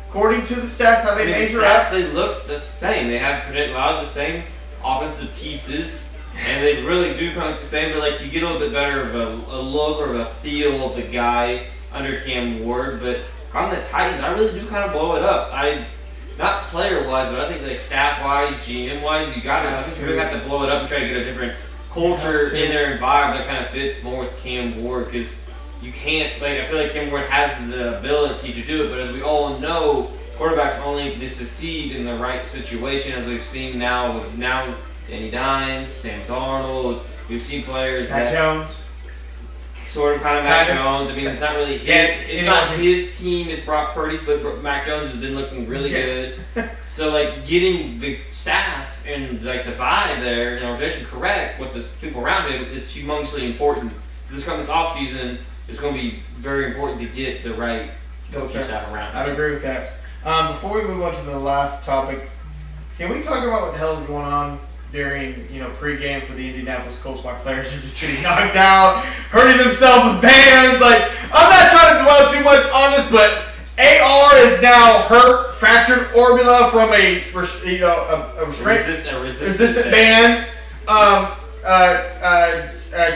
according to the stats, how they measure up. They look the same. They have a lot of the same offensive pieces, and they really do kind of look the same. But you get a little bit better of a look or of a feel of the guy under Cam Ward. But on the Titans, I really do kind of blow it up. Not player-wise, but I think staff-wise, GM-wise, I think you're gonna have to blow it up and try to get a different culture in their environment that kind of fits more with Cam Ward, because you can't, I feel like Cam Ward has the ability to do it, but as we all know, quarterbacks only succeed in the right situation, as we've seen now with Danny Dimes, Sam Darnold. We've seen players Matt Jones. Sort of Matt Jones. I mean, it's not really it's not his team, it's Brock Purdy's, but Mac Jones has been looking really good. So, getting the staff and, the vibe there and organization correct with the people around him is humongously important. So this offseason is going to be very important to get the right coaching staff around him. I'd agree with that. Before we move on to the last topic, can we talk about what the hell is going on during, pregame for the Indianapolis Colts while players are just getting knocked out, hurting themselves with bands? I'm not trying to dwell too much on this, but AR is now hurt, fractured orbital from a resistant band.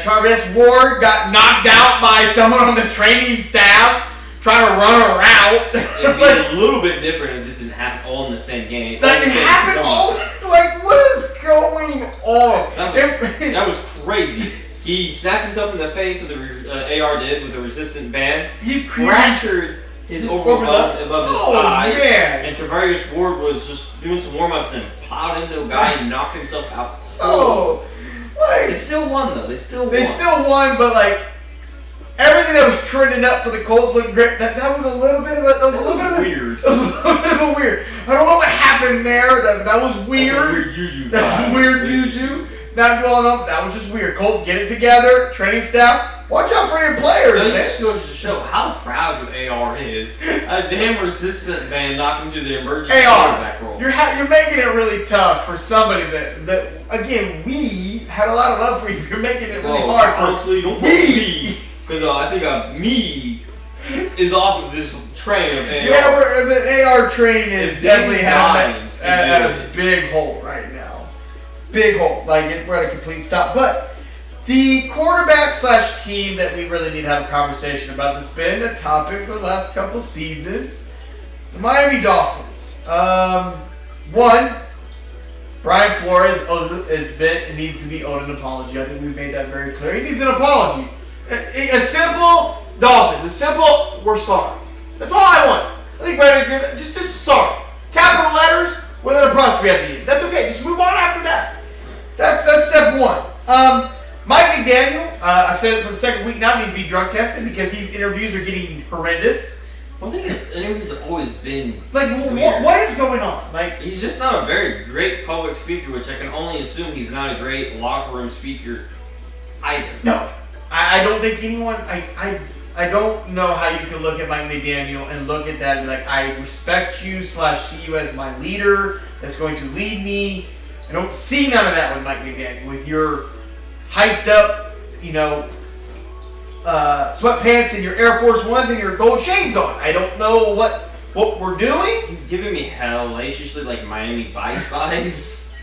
Travis Ward got knocked out by someone on the training staff trying to run a route. It'd be a little bit different if this didn't happen all in the same game. Like, it happened all. Like, what is going on? That was crazy. He snapped himself in the face with the AR did with a resistant band. He's fractured his above his eye. Man. And Za'Darius Ward was just doing some warm-ups and plowed into a guy and knocked himself out. They still won though. They still won, but like everything that was trending up for the Colts looked great. That was a little bit of weird. That was a little bit of a weird. I don't know what happened there. That was weird. That's weird juju. That's some weird juju. Not going on. That was just weird. Colts, get it together. Training staff, watch out for your players, man. This goes to show how fragile AR is. A damn resistant band knocked him to the emergency quarterback role. You're making it really tough for somebody that again, we had a lot of love for you. You're making it really hard for honestly, don't put me. Because I think me is off of this train of AR. Yeah, the AR train is definitely at a big hole right now. Big hole. Like, we're at a complete stop. But the quarterback / team that we really need to have a conversation about that's been a topic for the last couple seasons, the Miami Dolphins. One, Brian Flores needs to be owed an apology. I think we've made that very clear. He needs an apology. A simple Dolphins. A simple, we're sorry. That's all I want. I think Brandon, just sorry. Capital letters with an apostrophe at the end. That's okay. Just move on after that. That's step one. Mike McDaniel, I've said it for the second week now, needs to be drug tested because these interviews are getting horrendous. One thing is, interviews have always been like, what is going on? Like, he's just not a very great public speaker, which I can only assume he's not a great locker room speaker either. No, I don't think anyone. I don't know how you can look at Mike McDaniel and look at that and be like, I respect you / see you as my leader that's going to lead me. I don't see none of that with Mike McDaniel. With your hyped up, sweatpants and your Air Force Ones and your gold chains on. I don't know what we're doing. He's giving me hellaciously like Miami Vice vibes.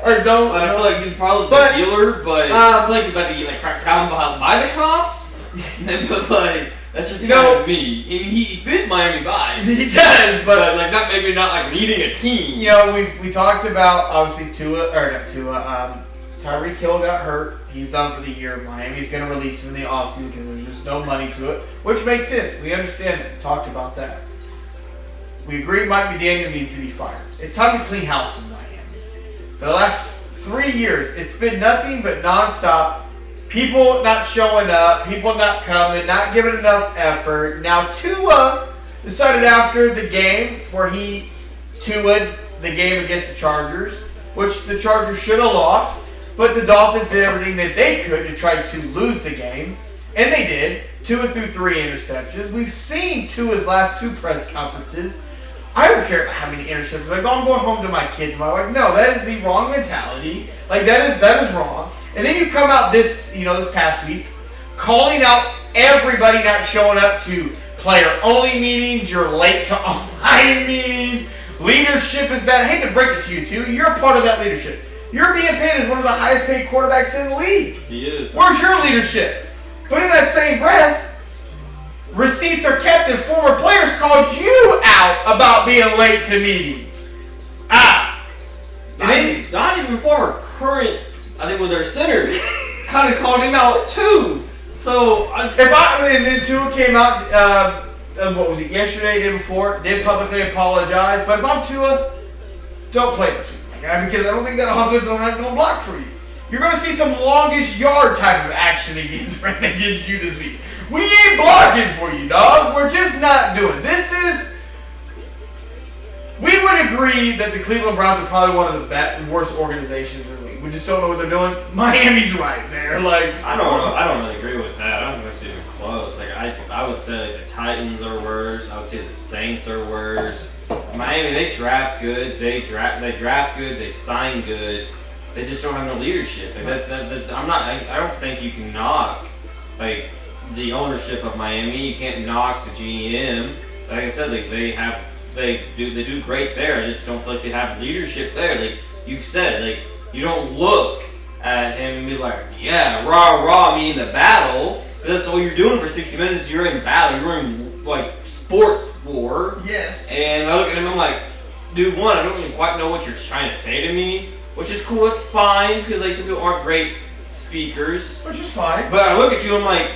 I feel like he's probably the dealer, but I feel like he's about to get cracked down by the cops. But that's just kind of me. He fits Miami vibes. He does, but not like leading a team. We talked about obviously Tyreek Hill got hurt. He's done for the year. Miami's going to release him in the offseason because there's just no money to it, which makes sense. We understand it. We talked about that. We agree Mike McDaniel needs to be fired. It's time to clean house in Miami. For the last 3 years, it's been nothing but nonstop. People not showing up, people not coming, not giving enough effort. Now Tua decided after the game where he Tua'd the game against the Chargers, which the Chargers should have lost, but the Dolphins did everything that they could to try to lose the game, and they did. Tua threw 3 interceptions. We've seen Tua's last 2 press conferences. I don't care how many interceptions. Like, I'm going home to my kids and my wife. No, that is the wrong mentality. Like, that is wrong. And then you come out this past week, calling out everybody not showing up to player-only meetings. You're late to online meetings. Leadership is bad. I hate to break it to you, too. You're a part of that leadership. You're being paid as one of the highest-paid quarterbacks in the league. He is. Where's your leadership? But in that same breath, receipts are kept and former players called you out about being late to meetings. Not even former, current. I think with their center kind of called him out too. So and then Tua came out. What was it? Yesterday, day before, did publicly apologize. But if I'm Tua, don't play this week, because I don't think that offensive line is going to block for you. You're going to see some longest yard type of action against you this week. We ain't blocking for you, dog. We're just not doing it. We would agree that the Cleveland Browns are probably one of the worst organizations in the league. We just don't know what they're doing. Miami's right there. I don't know. I don't really agree with that. I don't think it's even close. I would say the Titans are worse. I would say the Saints are worse. Miami, they draft good. They draft good. They sign good. They just don't have no leadership. I don't think you can knock the ownership of Miami. You can't knock the GM. Like I said, they do great there. I just don't feel like they have leadership there. You've said, you don't look at him and be like, yeah, rah, me in the battle. That's all you're doing for 60 minutes. You're in battle. You're in, like, sports war. Yes. And I look at him and I'm like, dude, one, I don't even quite know what you're trying to say to me, which is cool. It's fine because, like, some people aren't great speakers. Which is fine. But I look at you and I'm like,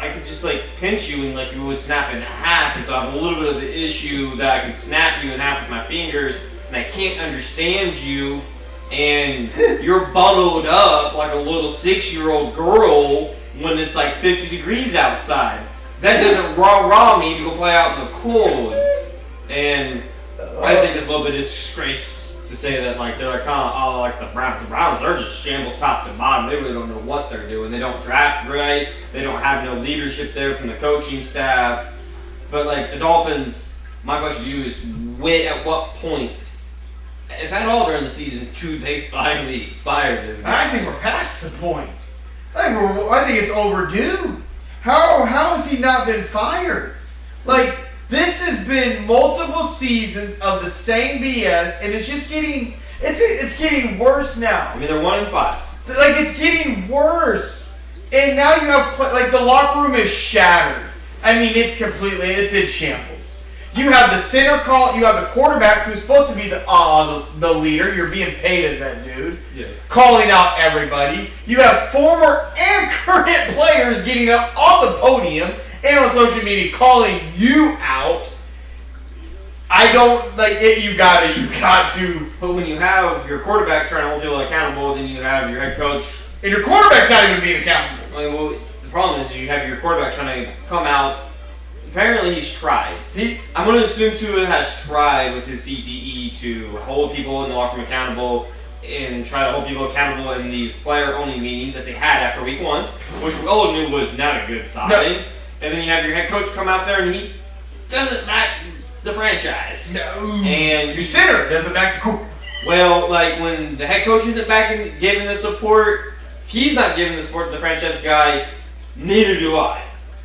I could just, like, pinch you and, like, you would snap in half. And so I have a little bit of the issue that I can snap you in half with my fingers and I can't understand you. And you're bundled up like a little 6-year-old girl when it's like 50 degrees outside. That doesn't rah me to go play out in the cold. And I think it's a little bit of disgrace to say that, like, they're like kind of all like the Browns. The Browns, they're just shambles top to bottom. They really don't know what they're doing. They don't draft right. They don't have no leadership there from the coaching staff. But, like, the Dolphins, my question to you is, at what point, if at all during the season, do they finally fire this guy? I think we're past the point. I think it's overdue. How has he not been fired? Like, this has been multiple seasons of the same BS, and it's just getting getting worse now. I mean, they're 1-5. Like, it's getting worse, and now you have like the locker room is shattered. I mean, it's in shambles. You have the center call. You have the quarterback who's supposed to be the leader. You're being paid as that dude. Yes. Calling out everybody. You have former and current players getting up on the podium and on social media calling you out. I don't like it. You got to. But when you have your quarterback trying to hold people accountable, then you have your head coach, and your quarterback's not even being accountable. I mean, well, the problem is you have your quarterback trying to come out. Apparently he's tried. I'm going to assume Tua has tried with his CTE to hold people in the locker room accountable and try to hold people accountable in these player-only meetings that they had after week 1, which we all knew was not a good sign. No. And then you have your head coach come out there and he doesn't back the franchise. No. And your center doesn't back the court. Well, like when the head coach isn't backing, giving the support, if he's not giving the support to the franchise guy, neither do I.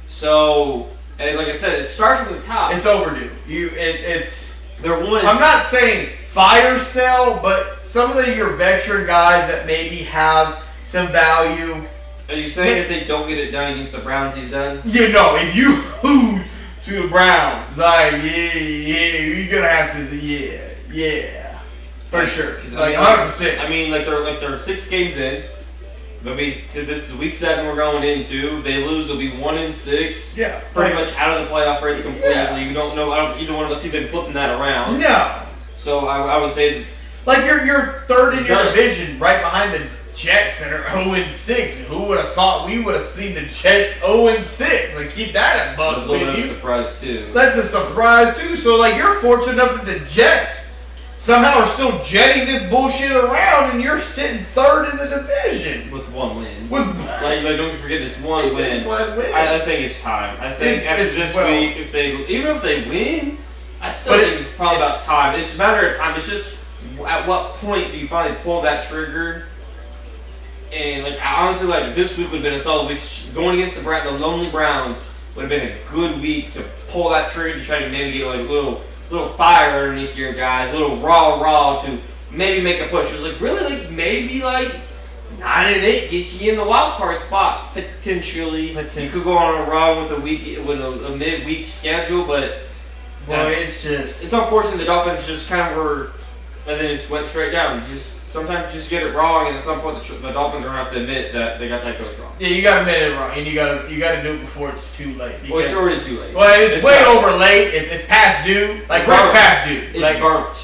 So, and like I said, it starts from the top. It's overdue. They're one. I'm not saying fire sale, but some of your veteran guys that maybe have some value. Are you saying if they don't get it done against the Browns, he's done? You know, if you lose to the Browns, like you're gonna have to, yeah, for sure, like 100%. I mean, like they're 6 games in. This is week 7 we're going into. If they lose, they'll be 1-6. Yeah. Pretty much out of the playoff race completely. Yeah. You don't know. Either one of us see them flipping that around. No. So I would say, like you're third in your division, right behind the Jets, that are 0-6. Who would have thought we would have seen the Jets 0-6? Like, keep that at bucks. That's a little bit of a surprise too. That's a surprise too. So like you're fortunate enough that the Jets somehow are still jetting this bullshit around, and you're sitting third in the division with 1 win. Like don't forget this 1 win. I think it's time. I think after this week, even if they win, I still think it's probably about time. It's a matter of time. It's just at what point do you finally pull that trigger? And like honestly, like this week would have been a solid week. Going against the lonely Browns would have been a good week to pull that trigger to try to maybe get like a little fire underneath your guys, a little raw to maybe make a push. It was like really like maybe like 9-8 gets you in the wild card spot potentially. You could go on a run with a midweek schedule, but it's unfortunate the Dolphins just kind of were and then just went straight down. Sometimes you just get it wrong, and at some point the Dolphins are going to have to admit that they got that coach wrong. Yeah, you got to admit it wrong, and you got to do it before it's too late. Well, it's already too late. Well, it's way over late. It's past due. Like we're past due. It's like burnt.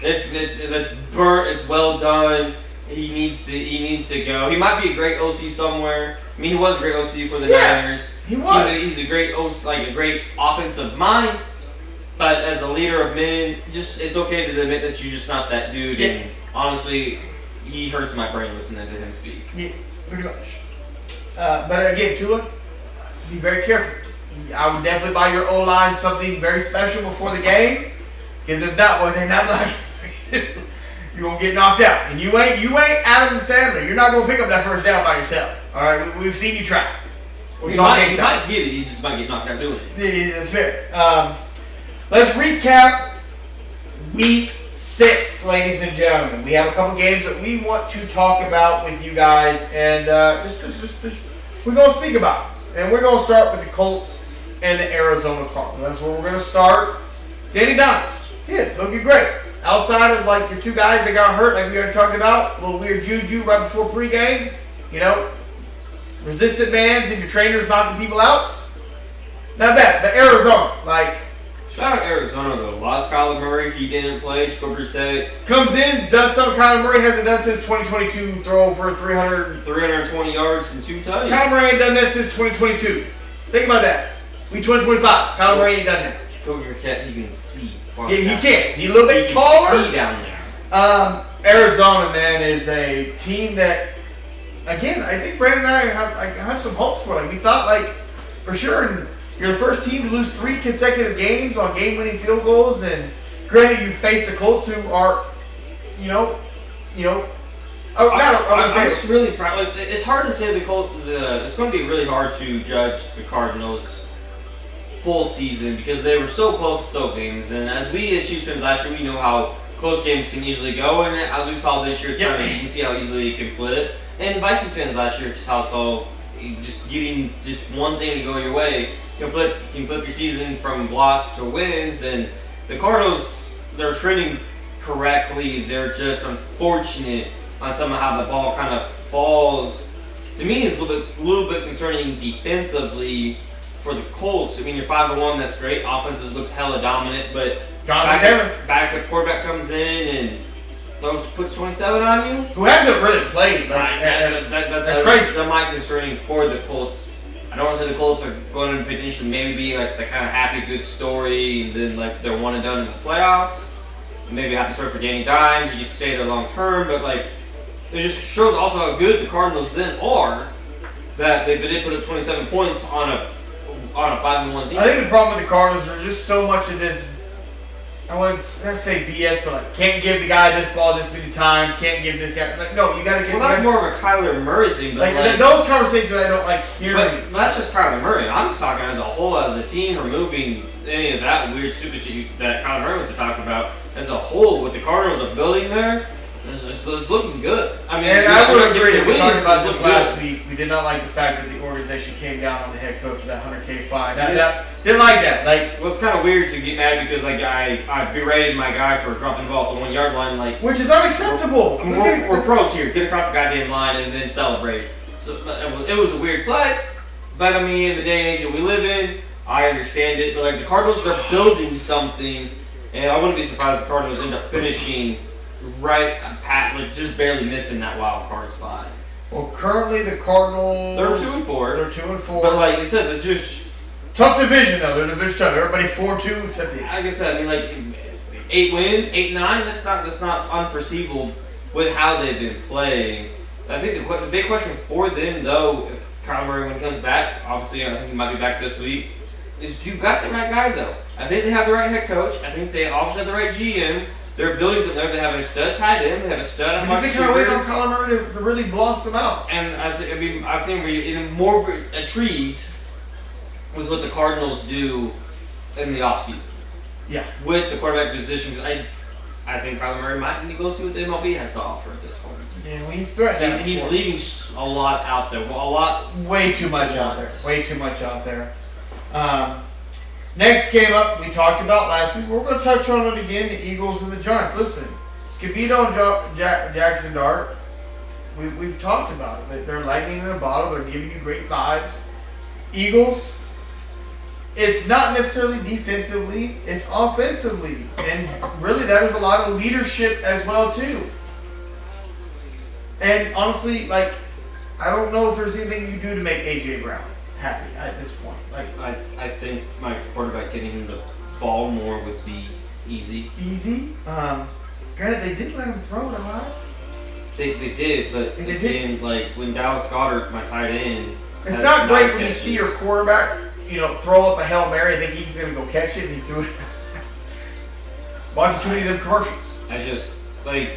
it's burnt. It's well done. He needs to go. He might be a great OC somewhere. I mean, he was a great OC for the Niners. He was. He's a great OC, like a great offensive mind. But as a leader of men, it's okay to admit that you're just not that dude. Yeah. And honestly, he hurts my brain listening to him speak. Yeah, pretty much. But again, Tua, be very careful. I would definitely buy your O-line something very special before the game, because if not, well, then I'm like, you're gonna get knocked out, and you ain't Adam Sandler. You're not gonna pick up that first down by yourself. All right, we've seen you try. He might get it. He just might get knocked out doing it. Yeah, that's fair. Let's recap week 6, ladies and gentlemen. We have a couple games that we want to talk about with you guys, and just we're going to speak about. And we're going to start with the Colts and the Arizona Cardinals. That's where we're going to start. Danny Dimes, looking great. Outside of like your 2 guys that got hurt, like we already talked about, a little weird juju right before pregame, resistant bands and your trainers knocking people out. Not bad, but Arizona, shout out Arizona though. Lost Kyler Murray, he didn't play. Jacoby Brissett comes in, does something Kyler Murray hasn't done since 2022, throw for 320 yards and 2 touchdowns. Kyler Murray ain't done that since 2022. Think about that. We 2025. Kyler Murray ain't done that. Jacoby Brissett, he can see. Yeah, he can. He's a little bit taller. He can see down there. Arizona, man, is a team that, again, I think Brandon and I have some hopes for. We thought, for sure, you're the first team to lose 3 consecutive games on game-winning field goals, and granted, you faced the Colts, who are, I'm just really proud. It's hard to say the Colts. It's going to be really hard to judge the Cardinals full season because they were so close to so games, and as Chiefs fans last year, we know how close games can easily go, and as we saw this year, you can see how easily it can flip. And Vikings fans last year how just getting just one thing to go your way can flip your season from loss to wins. And the Cardinals, they're trending correctly. They're just unfortunate on somehow how the ball kind of falls. To me, it's a little bit concerning defensively for the Colts. I mean, you're 5-1, that's great. Offenses looked hella dominant, but backup quarterback comes in and puts 27 on you. Who hasn't really played. That's crazy. That might be concerning for the Colts. I don't want to say the Colts are going to potentially maybe be the kind of happy, good story, and then they're one and done in the playoffs. Maybe a happy story for Danny Dimes. You can stay there long term, but it just shows also how good the Cardinals then are that they did put up 27 points on a 5-1 team. I think the problem with the Cardinals is just so much of this. I wouldn't say BS, but can't give the guy this ball this many times. Can't give this guy no. You got to give. Well, that's more of a Kyler Murray thing. But those conversations I don't like hearing. But that's just Kyler Murray. I'm just talking as a whole, as a team, removing any of that weird, stupid shit that Kyler Murray wants to talk about. As a whole, what the Cardinals are building there, it's looking good. I mean, and I would agree. We talked about this last week. We did not like the fact that the organization came down on the head coach with that $100K fine. Didn't like that. Well, it's kind of weird to get mad because I berated my guy for dropping the ball at the 1 yard line. Which is unacceptable. We're pros here. Get across the goddamn line and then celebrate. So it was a weird flex, but I mean, in the day and age that we live in, I understand it. But the Cardinals are building something, and I wouldn't be surprised if the Cardinals end up finishing just barely missing that wild card spot. Well, currently the Cardinals, they're 2-4. They're 2-4. But like you said, they're just tough division though. They're division tough. Everybody's 4-2 except the. Like I said, I mean 8 wins, 8-9. That's not unforeseeable with how they've been playing. I think the big question for them though, if Kyler Murray when he comes back, obviously I think he might be back this week, is you got the right guy though. I think they have the right head coach. I think they also have the right GM. They're building something there. They have a stud tight end. They have a stud. I think they're waiting on Kyler Murray to really blossom out. And I think we're even more intrigued with what the Cardinals do in the offseason. Yeah. With the quarterback positions, I think Kyler Murray might need to go see what the MLB has to offer at this point. Yeah, well, he's threatening. He's leaving a lot out there. Way too much out there. Way too much out there. Next game up, we talked about last week. We're going to touch on it again, the Eagles and the Giants. Listen, Scabito and Jackson Dart, we've talked about it. They're lightning in a bottle. They're giving you great vibes. Eagles, it's not necessarily defensively. It's offensively. And really, that is a lot of leadership as well, too. And honestly, I don't know if there's anything you do to make A.J. Brown happy at this point. I think my quarterback getting him the ball more would be easy. Easy? Granted, they did let him throw it a lot. They did, but again, when Dallas Goedert, my tight end, it's not great when you see your quarterback, throw up a Hail Mary and think he's going to go catch it and he threw it. Watching too many of them commercials. I just, a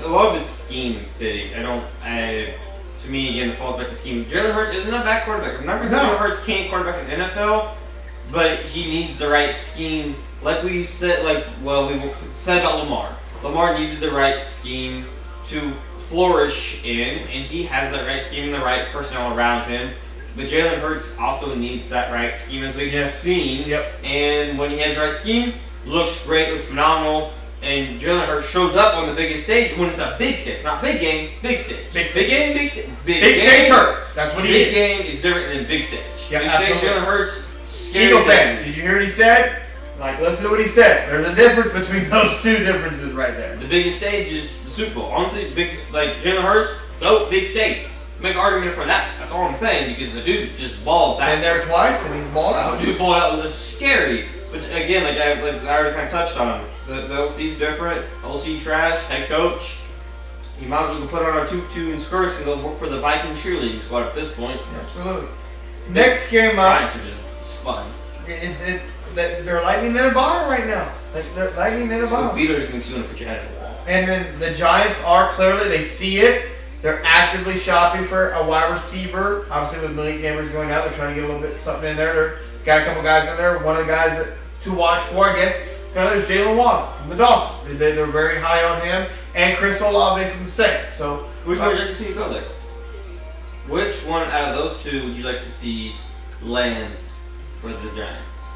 lot of his scheme fitting. To me, again, it falls back to scheme. Jalen Hurts isn't a bad quarterback. I'm not going to say Jalen Hurts can't quarterback in the NFL, but he needs the right scheme. Like we said, we said about Lamar. Lamar needed the right scheme to flourish in, and he has the right scheme and the right personnel around him. But Jalen Hurts also needs that right scheme, as we've seen. Yep. And when he has the right scheme, looks great, looks phenomenal. And Jalen Hurts shows up on the biggest stage when it's a big stage, not big game, big stage. Big game, big stage. Big stage Hurts. That's what he is. Big game is different than big stage. Yep, big stage, Jalen Hurts. Eagle fans, did you hear what he said? Like, listen to what he said. There's a difference between those two differences right there. The biggest stage is the Super Bowl. Honestly, Jalen Hurts, big stage. Make an argument for that. That's all I'm saying, because the dude just balls out. Been there twice and he's balled out. The dude balled out. It was scary. But again, I already kind of touched on him. The OC's different. OC trash. Head coach. He might as well put on our tutu and skirts and go work for the Viking cheerleading squad at this point. Absolutely. Next game up. Giants are just fun. They're lightning in a bottle right now. They're lightning in a bottle. Beaters makes you want to put your head in the wall. And then the Giants are clearly, they see it. They're actively shopping for a wide receiver. Obviously, with Malik Neighbors going out, they're trying to get a little bit something in there. They've got a couple guys in there. One of the guys to watch for, I guess, is Jalen Waddle from the Dolphins. They're very high on him. And Chris Olave from the Saints. So, which one would you like to see you go there? Which one out of those two would you like to see land for the Giants?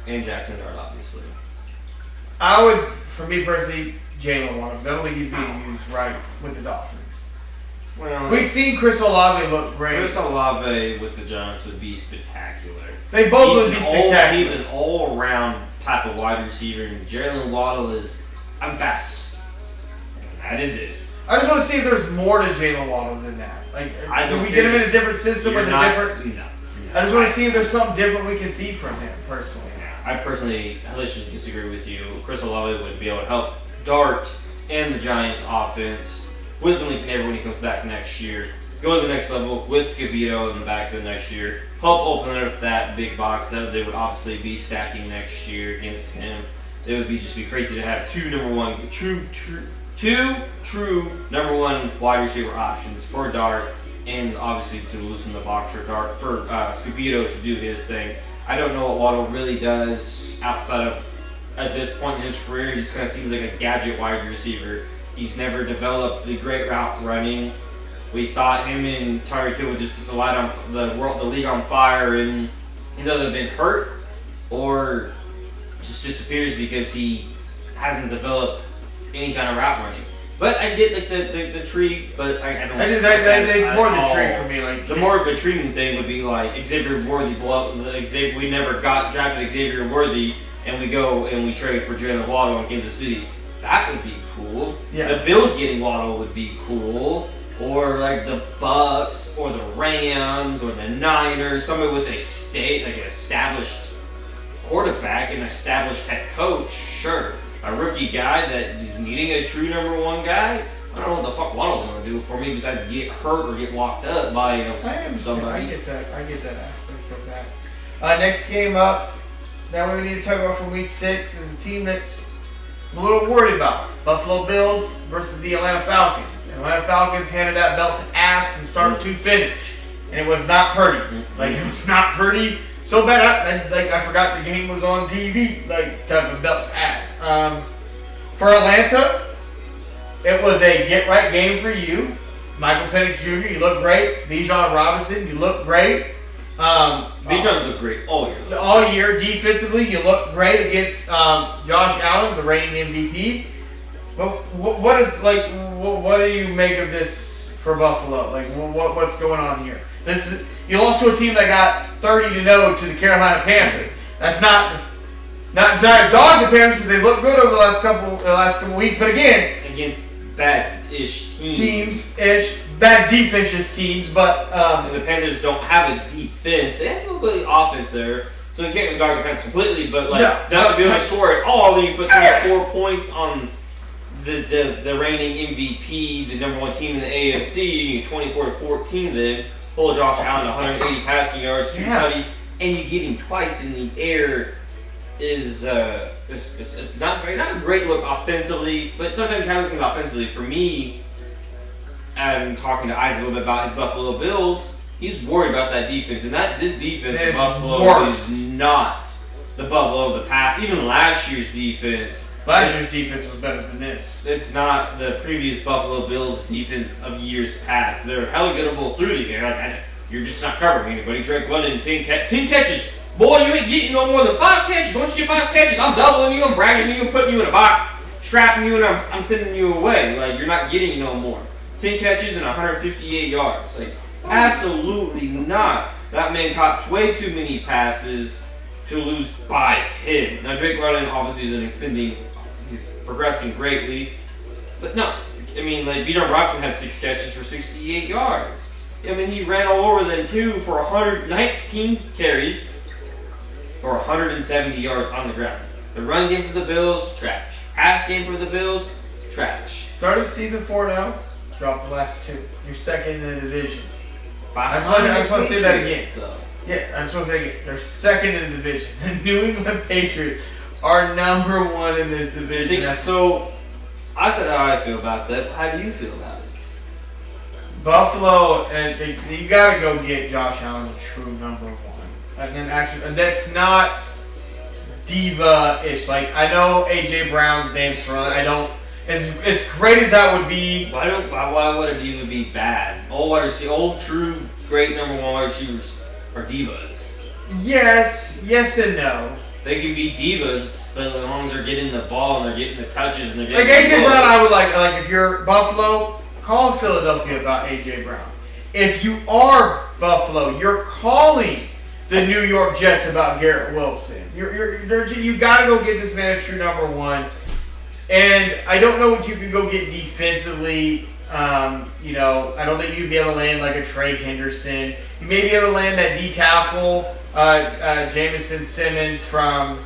And Jackson Dart, obviously. I would, for me personally, Jalen Waddle, because I don't think he's being used right with the Dolphins. Well, we've seen Chris Olave look great. Chris Olave with the Giants would be spectacular. They both would be spectacular. He's an all-around type of wide receiver, and Jalen Waddle is, I'm fast. That is it. I just want to see if there's more to Jalen Waddle than that. Like, can we get him in a different system with a different? No. I just want to see if there's something different we can see from him personally. I personally highly disagree with you. Chris Olave would be able to help Dart and the Giants' offense with Malik Neighbors when he comes back next year. Go to the next level with Scabito in the backfield next year. Help open up that big box that they would obviously be stacking next year against him. It would just be crazy to have two true number one wide receiver options for Dart, and obviously to loosen the box for Scabito to do his thing. I don't know what Waddle really does outside of, at this point in his career, he just kind of seems like a gadget wide receiver. He's never developed the great route running. We thought him and Tyreek Hill would just light on the league on fire, and he's either been hurt or just disappears because he hasn't developed any kind of route running. But I did like the tree, but I don't. They more the tree for me. Like the more of a treating thing would be like Xavier Worthy. We never got drafted Xavier Worthy, and we go and we trade for Jalen Waddle in Kansas City. That would be cool. Yeah. The Bills getting Waddle would be cool. Or like the Bucks or the Rams or the Niners, somebody with an established quarterback and established head coach, sure. A rookie guy that is needing a true number one guy, I don't know what the fuck Waddle's going to do for me besides get hurt or get locked up by somebody. I get that aspect of that. Next game up, now we need to talk about from week 6 is a team that's I'm a little worried about. Buffalo Bills versus the Atlanta Falcons. The Atlanta Falcons handed that belt to ass from start to finish. And it was not pretty. Like, it was not pretty. So bad, I forgot the game was on TV. Like, type of belt to ass. For Atlanta, it was a get-right game for you. Michael Penix Jr., you look great. Bijan Robinson, you look great. Bijan looked great all year. All year, defensively, you look great against Josh Allen, the reigning MVP. But what do you make of this for Buffalo? Like, what's going on here? You lost to a team that got 30-0 to the Carolina Panthers. That's not a dog to Panthers because they look good over the last couple weeks. But again, against bad-ish teams, bad defensive teams. But the Panthers don't have a defense. They have a little bit of offense there. So you can't guard the Panthers completely, but not to be able to score at all, then you put 24 points on the reigning MVP, the number one team in the AFC, you get 24-14 then, pull Josh Allen 180 passing yards, 2 tutties, and you get him twice in the air is it's not a great look offensively, but sometimes you have looking offensively. For me, I'm talking to Isaac a little bit about his Buffalo Bills. He's worried about that defense, and this defense of It's Buffalo worse. is not the Buffalo of the past. Even last year's defense. Last year's defense was better than this. It's not the previous Buffalo Bills defense of years past. They're hella gettable through the air. Like, you're just not covering anybody. Drake London, 10 catches. Boy, you ain't getting no more than 5 catches. Once you get 5 catches, I'm doubling you, I'm bragging you, I'm putting you in a box, strapping you, and I'm sending you away. Like, you're not getting no more. 10 catches and 158 yards. Like, absolutely not. That man caught way too many passes to lose by 10. Now, Drake London obviously he's progressing greatly. But no, I mean, like, Bijan Robinson had 6 catches for 68 yards. I mean, he ran all over them too for 119 carries for 170 yards on the ground. The run game for the Bills, trash. Pass game for the Bills, trash. Started the season 4-0, dropped the last 2. You're second in the division. I just want to say that again. Yeah, I just want to say again. They're second in the division. The New England Patriots are number 1 in this division. So, I said how I feel about that. How do you feel about it? Buffalo, you got to go get Josh Allen, the true number 1. And that's not diva-ish. Like, I know A.J. Brown's name's thrown. I don't. As great as that would be. Why would a diva be bad? Old true great number 1 wide receivers are divas. Yes and no. They can be divas, but as long as they're getting the ball and they're getting the touches and they're getting like A.J. the Brown, I would like if you're Buffalo, call Philadelphia about A.J. Brown. If you are Buffalo, you're calling the New York Jets about Garrett Wilson. You got to go get this man a true number 1. And I don't know what you can go get defensively. I don't think you'd be able to land like a Trey Henderson. You may be able to land that D tackle, Jamison Simmons from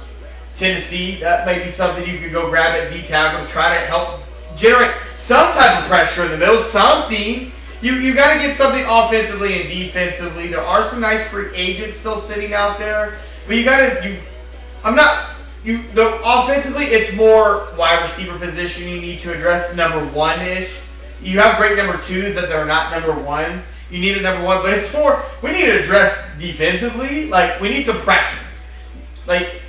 Tennessee. That might be something you could go grab at D tackle to try to help generate some type of pressure in the middle. Something. You got to get something offensively and defensively. There are some nice free agents still sitting out there, but offensively, it's more wide receiver position you need to address, number 1-ish. You have great number 2s that they're not number 1s. You need a number 1, but it's more, we need to address defensively. Like, we need some pressure. Like,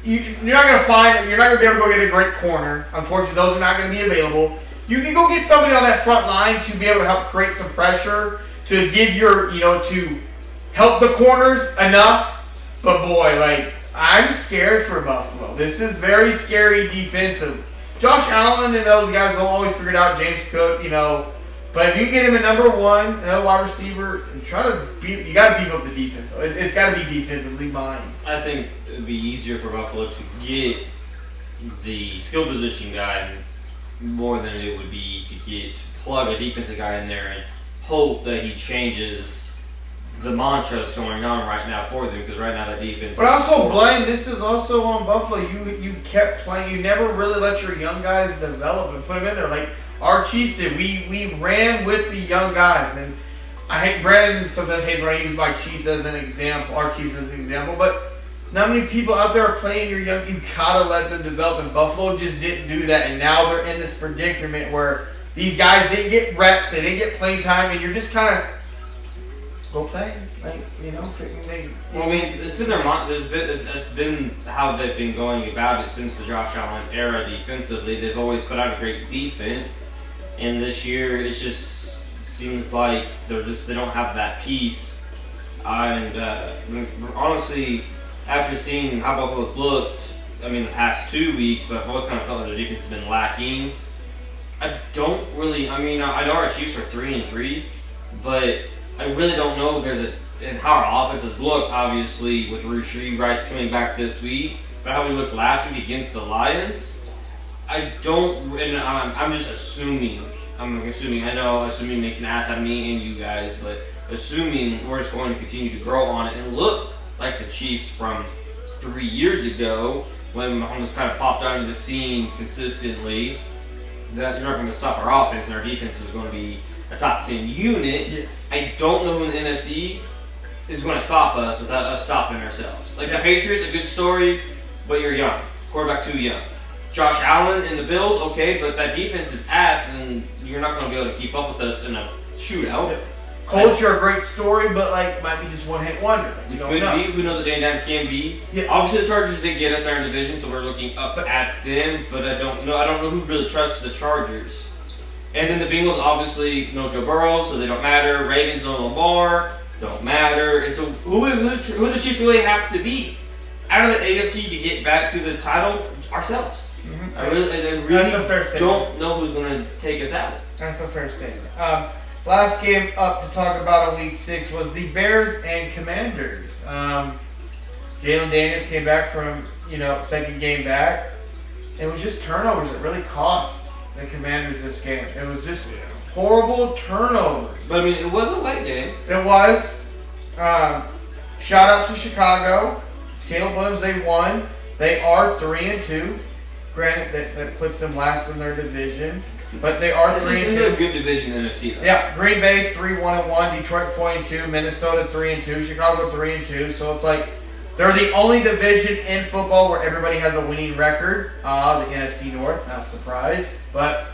you're not going to be able to go get a great corner. Unfortunately, those are not going to be available. You can go get somebody on that front line to be able to help create some pressure, to give to help the corners enough. But boy, like, I'm scared for Buffalo. This is very scary defensive. Josh Allen and those guys will always figure it out. James Cook, but if you get him a number 1, another wide receiver, and you got to beef up the defense. It's got to be defensively minded. I think it would be easier for Buffalo to get the skill position guy more than it would be to plug a defensive guy in there and hope that he changes the mantra that's going on right now for them, because right now the defense. But also blame, this is also on Buffalo. You kept playing. You never really let your young guys develop and put them in there like our Chiefs did. We ran with the young guys, and I hate Brandon sometimes hates when I use my Chiefs as an example, our Chiefs as an example, but not many people out there are playing your young. You gotta let them develop, and Buffalo just didn't do that, and now they're in this predicament where these guys didn't get reps, they didn't get playing time, and you're just kind of go play, Well, I mean, it's been how they've been going about it since the Josh Allen era. Defensively, they've always put out a great defense, and this year it just seems like they don't have that piece. And honestly, after seeing how Buffalo's looked, the past 2 weeks, but I've always kind of felt like their defense has been lacking. I know our Chiefs are 3-3, but I really don't know if and how our offenses look, obviously, with Rashee Rice coming back this week, but how we looked last week against the Lions. I'm just assuming. Assuming makes an ass out of me and you guys, but assuming we're just going to continue to grow on it and look like the Chiefs from 3 years ago, when Mahomes kind of popped out into the scene consistently, that you're not going to stop our offense and our defense is going to be a top 10 unit. Yes. I don't know who in the NFC is going to stop us without us stopping ourselves. Like the Patriots, a good story, but you're young. Quarterback too young. Josh Allen and the Bills, okay, but that defense is ass, and you're not going to be able to keep up with us in a shootout. culture, a great story, but like might be just one hit wonder. Like, you don't Could know. be. Who knows what Danny Dimes can be? Yeah. Obviously, the Chargers did get us our division, so we're looking up at them. But I don't know. I don't know who really trusts the Chargers. And then the Bengals, obviously, no Joe Burrow, so they don't matter. Ravens, no Lamar, don't matter. And so, who the Chiefs really have to beat out of the AFC to get back to the title? Ourselves. Mm-hmm. I really That's a fair statement. don't know who's going to take us out. That's a fair statement. Last game up to talk about on week 6 was the Bears and Commanders. Jalen Daniels came back from, second game back. It was just turnovers that really cost the Commanders this game. It was just horrible turnovers. But I mean, it was a late game. It was. Shout out to Chicago. Caleb Williams, they won. They are 3-2. Granted, that puts them last in their division. But they are 3-2. This is a good division in the NFC, though. Yeah, Green Bay's 3-1-1, Detroit 4-2, Minnesota 3-2, Chicago 3-2. So it's like they're the only division in football where everybody has a winning record. The NFC North, not surprised. But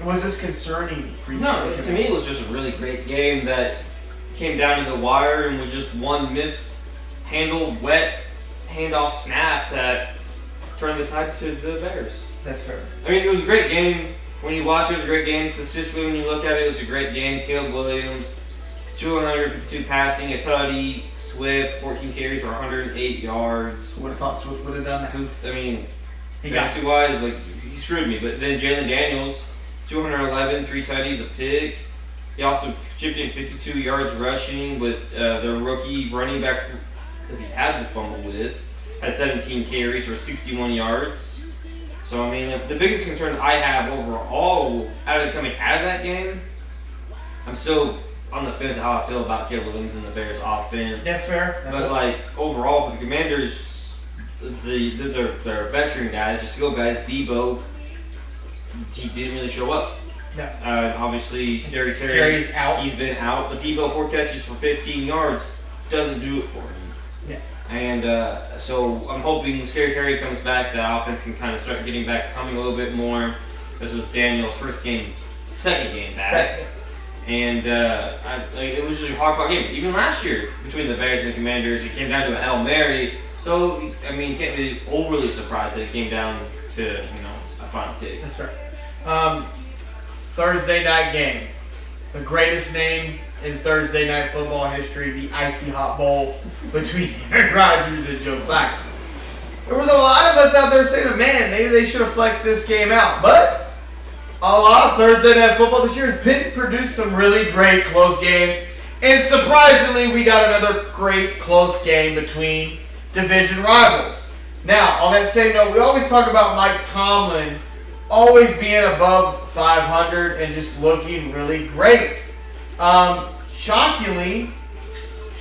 was this concerning for you? No, to me it was just a really great game that came down to the wire and was just one mishandled, wet handoff snap that turned the tide to the Bears. That's fair. I mean, it was a great game. When you watch it, it was a great game. Statistically, when you look at it, it was a great game. Caleb Williams, 252 passing, a tutty. Swift, 14 carries for 108 yards. Would have thought Swift would have done that. I mean, He got fantasy-wise, like, he screwed me. But then Jalen Daniels, 211, 3 tutties, a pick. He also chipped in 52 yards rushing with the rookie running back that he had the fumble with. Had 17 carries for 61 yards. So, I mean, the biggest concern I have overall coming out of that game, I'm so on the fence of how I feel about Caleb Williams and the Bears offense. That's fair. But, like, overall for the Commanders, they're veteran guys, they're skill guys. Debo, he didn't really show up. Yeah. Obviously, Scary Terry, Terry's out. he's been out. But Debo, 4 catches for 15 yards, doesn't do it for him. Yeah. And so I'm hoping Scary Terry comes back, that offense can kind of start getting back, coming a little bit more. This was Daniel's second game back. And it was just a hard-fought game. Even last year, between the Bears and the Commanders, it came down to a Hail Mary. So, I mean, can't be overly surprised that it came down to, a final kick. That's right. Thursday night game. The greatest name in Thursday night football history, the Icy Hot Bowl between Aaron Rodgers and Joe Flacco. There was a lot of us out there saying, man, maybe they should have flexed this game out. But a lot of Thursday night football this year has been produced some really great close games. And surprisingly, we got another great close game between division rivals. Now, on that same note, we always talk about Mike Tomlin always being above 500 and just looking really great. Shockingly,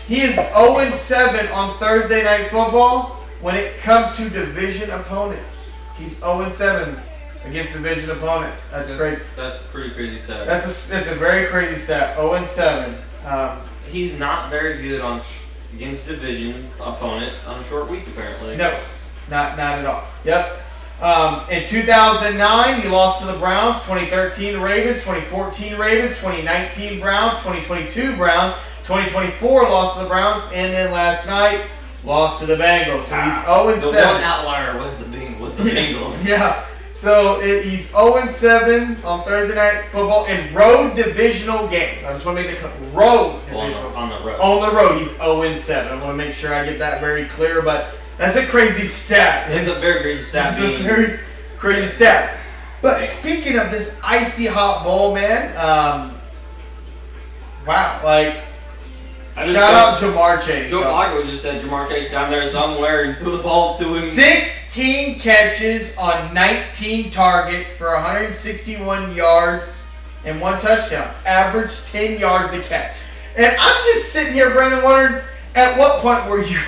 he is 0-7 on Thursday night football when it comes to division opponents. He's 0-7 against division opponents. That's great. That's a pretty crazy stat. That's a very crazy stat. 0-7. He's not very good against division opponents on a short week, apparently. No, not at all. Yep. In 2009, he lost to the Browns. 2013, Ravens. 2014, Ravens. 2019, Browns. 2022, Browns. 2024, lost to the Browns. And then last night, lost to the Bengals. So he's 0-7. The one outlier was the Bengals. Yeah. So he's 0-7 on Thursday night football in road divisional games. I just want to make the road divisional. On the road. On the road, he's 0-7. I want to make sure I get that very clear, but that's a crazy stat. It's a very crazy stat. It's a very crazy stat. But speaking of this Icy Hot Bowl, man, wow, like, shout out Jamar Chase. Joe Flacco just said Jamar Chase down there somewhere and threw the ball to him. 16 catches on 19 targets for 161 yards and 1 touchdown. Average 10 yards a catch. And I'm just sitting here, Brandon, wondering, at what point were you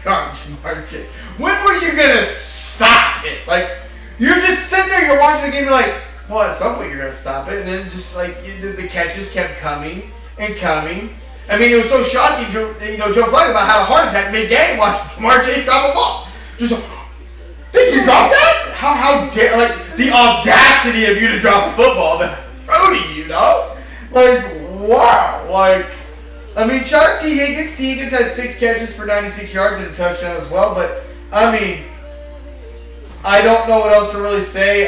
going to Jamar Chase? When were you going to stop it? Like, you're just sitting there, you're watching the game, you're like, well, at some point you're going to stop it. And then just like, the catches kept coming and coming. I mean, it was so shocking, Joe Flacco, about how hard it's at mid-game watching Jamar Chase drop a ball. Just, did you drop that? How dare, like, the audacity of you to drop a football that throw to you, Like, wow. Like, I mean, shout out T. Higgins. T. Higgins had 6 catches for 96 yards and a touchdown as well. But, I mean, I don't know what else to really say.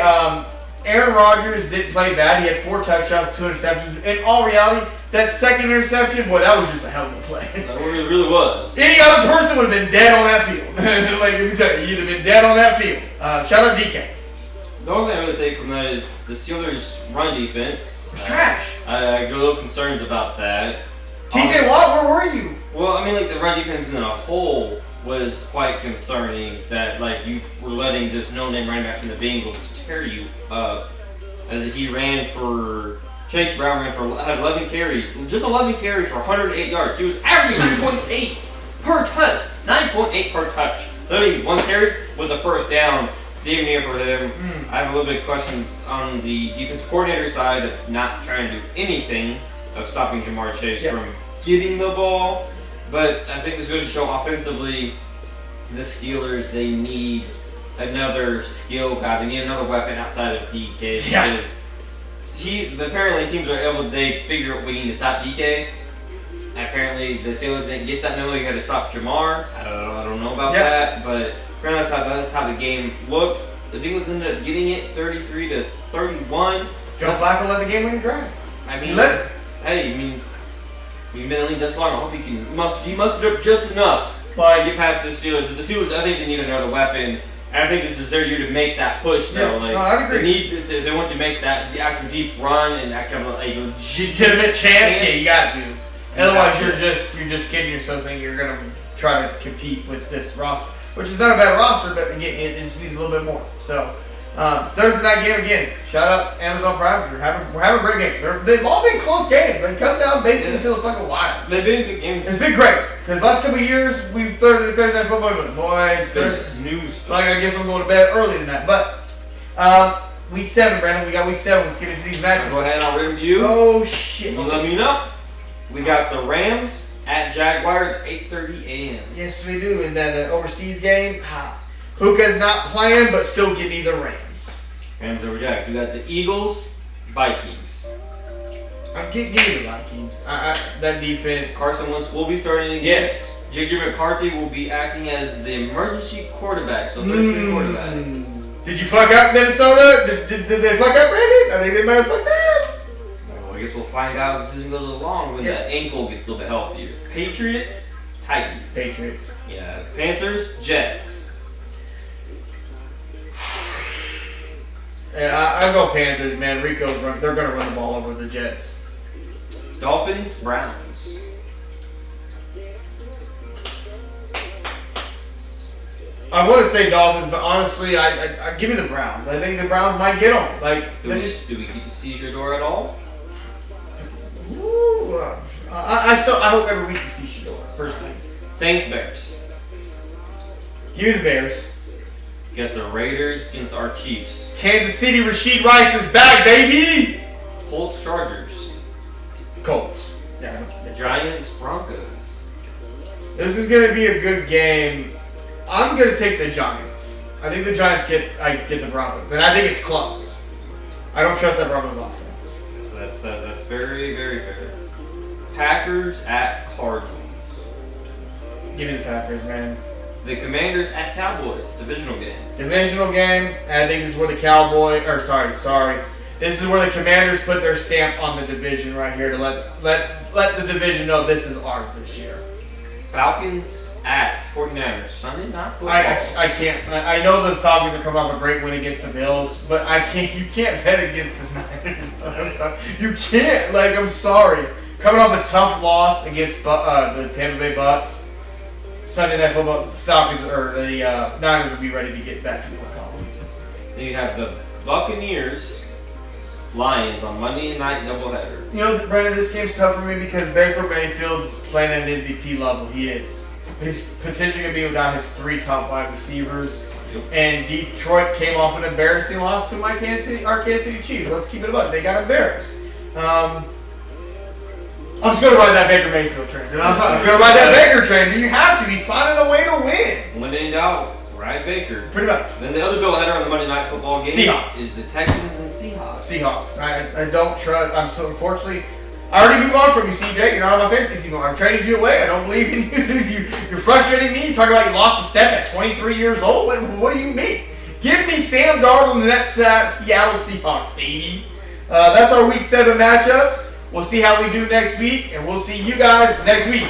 Aaron Rodgers didn't play bad. He had 4 touchdowns, 2 interceptions. In all reality, that second interception, boy, that was just a hell of a play. It really was. Any other person would have been dead on that field. Like, let me tell you, you'd have been dead on that field. Shout out DK. The only thing I really take from that is the Steelers' run defense. It's trash. I get a little concerns about that. TJ Watt, where were you? Well, I mean, like, the run defense in a whole was quite concerning that, like, you were letting this no-name running back from the Bengals tear you up. He ran for... Chase Brown had 11 carries. Just 11 carries for 108 yards. He was averaging 9.8 per touch. 9.8 per touch. Literally, 1 carry was a first down. Damn near for him. I have a little bit of questions on the defense coordinator side of not trying to do anything of stopping Jamar Chase from getting the ball. But I think this goes to show offensively, the Steelers, they need another skill guy. They need another weapon outside of DK. Because apparently teams are able, they figure out we need to stop DK. Apparently the Steelers didn't get that memo. You had to stop Jamar. I don't know about that, but apparently that's how the game looked. The Bengals ended up getting it 33-31. Joe Flacco led the game-winning drive. I mean, hey, I mean, you've been in the league this long. I hope you must do just enough to get past the Steelers. But the Steelers, I think they need another weapon. And I think this is their year to make that push, though. Yeah, I agree. They want to make that actual deep run and actually have a legitimate chance. Yeah, you got to. Otherwise, you're just kidding yourself saying you're going to try to compete with this roster, which is not a bad roster, but again, it just needs a little bit more. So Thursday night game again. Shout out Amazon Prime. We're having a great game. They've all been close games. They come down basically until the fucking wire. They've been good games. It's been great because last couple of years we've Thursday night football with the boys. Snooze. Like I guess I'm going to bed early tonight, but week 7, Brandon. We got week 7. Let's get into these matches. Go ahead. I'll read them to you. Oh shit! You let me know. We got the Rams at Jaguars at 8:30 a.m. Yes, we do. And then the overseas game. Puka's not playing, but still give me the Rams. Rams over Jags. We got the Eagles, Vikings. Give me the Vikings. That defense. Carson Wentz will be starting again. Yes. J.J. McCarthy will be acting as the emergency quarterback, so third-string quarterback. Did you fuck up, Minnesota? Did they fuck up, Brandon? I think they might have fucked up. Well, I guess we'll find out as the season goes along when that ankle gets a little bit healthier. Patriots, Titans. Patriots. Yeah. Panthers, Jets. Yeah, I go Panthers, man. They're going to run the ball over the Jets. Dolphins, Browns. I want to say Dolphins, but honestly, I give me the Browns. I think the Browns might get them. Like, do we get to see Shador at all? Ooh, I hope every week to see Shador, personally. Saints, Bears. Give me the Bears. Got the Raiders against our Chiefs. Kansas City, Rasheed Rice is back, baby! Colts, Chargers. Colts. Yeah. The Giants, Broncos. This is going to be a good game. I'm going to take the Giants. I think the Giants get the Broncos. And I think it's close. I don't trust that Broncos offense. That's very, very fair. Packers at Cardinals. Give me the Packers, man. The Commanders at Cowboys. Divisional game. Divisional game. And I think this is where the This is where the Commanders put their stamp on the division right here to let the division know this is ours this year. Falcons at 49ers. Sunday night football. I can't. I know the Falcons are coming off a great win against the Bills, but I can't. You can't bet against the Niners. I'm sorry. You can't. Like, I'm sorry. Coming off a tough loss against the Tampa Bay Bucks. Sunday night football, Falcons or the Niners will be ready to get back to the column. Then you have the Buccaneers, Lions on Monday night doubleheader. You know, Brendan, this game's tough for me because Baker Mayfield's playing at an MVP level. He is. But he's potentially going to be without his 3 top wide receivers. Yep. And Detroit came off an embarrassing loss to our Kansas City Chiefs. Let's keep it above. They got embarrassed. I'm just going to ride that Baker Mayfield train. I'm going to ride that Baker train. You have to. He's finding a way to win. When in doubt, ride Baker. Pretty much. Then the other doubleheader on the Monday night football game Seahawks. is the Texans and Seahawks. Seahawks. I don't trust. Unfortunately, I already moved on from you, CJ. You're not on my fantasy team. I've traded you away. I don't believe in you. You're frustrating me. You talk about you lost a step at 23 years old. What do you mean? Give me Sam Darnold and that Seattle Seahawks, baby. That's our Week 7 matchups. We'll see how we do next week, and we'll see you guys next week.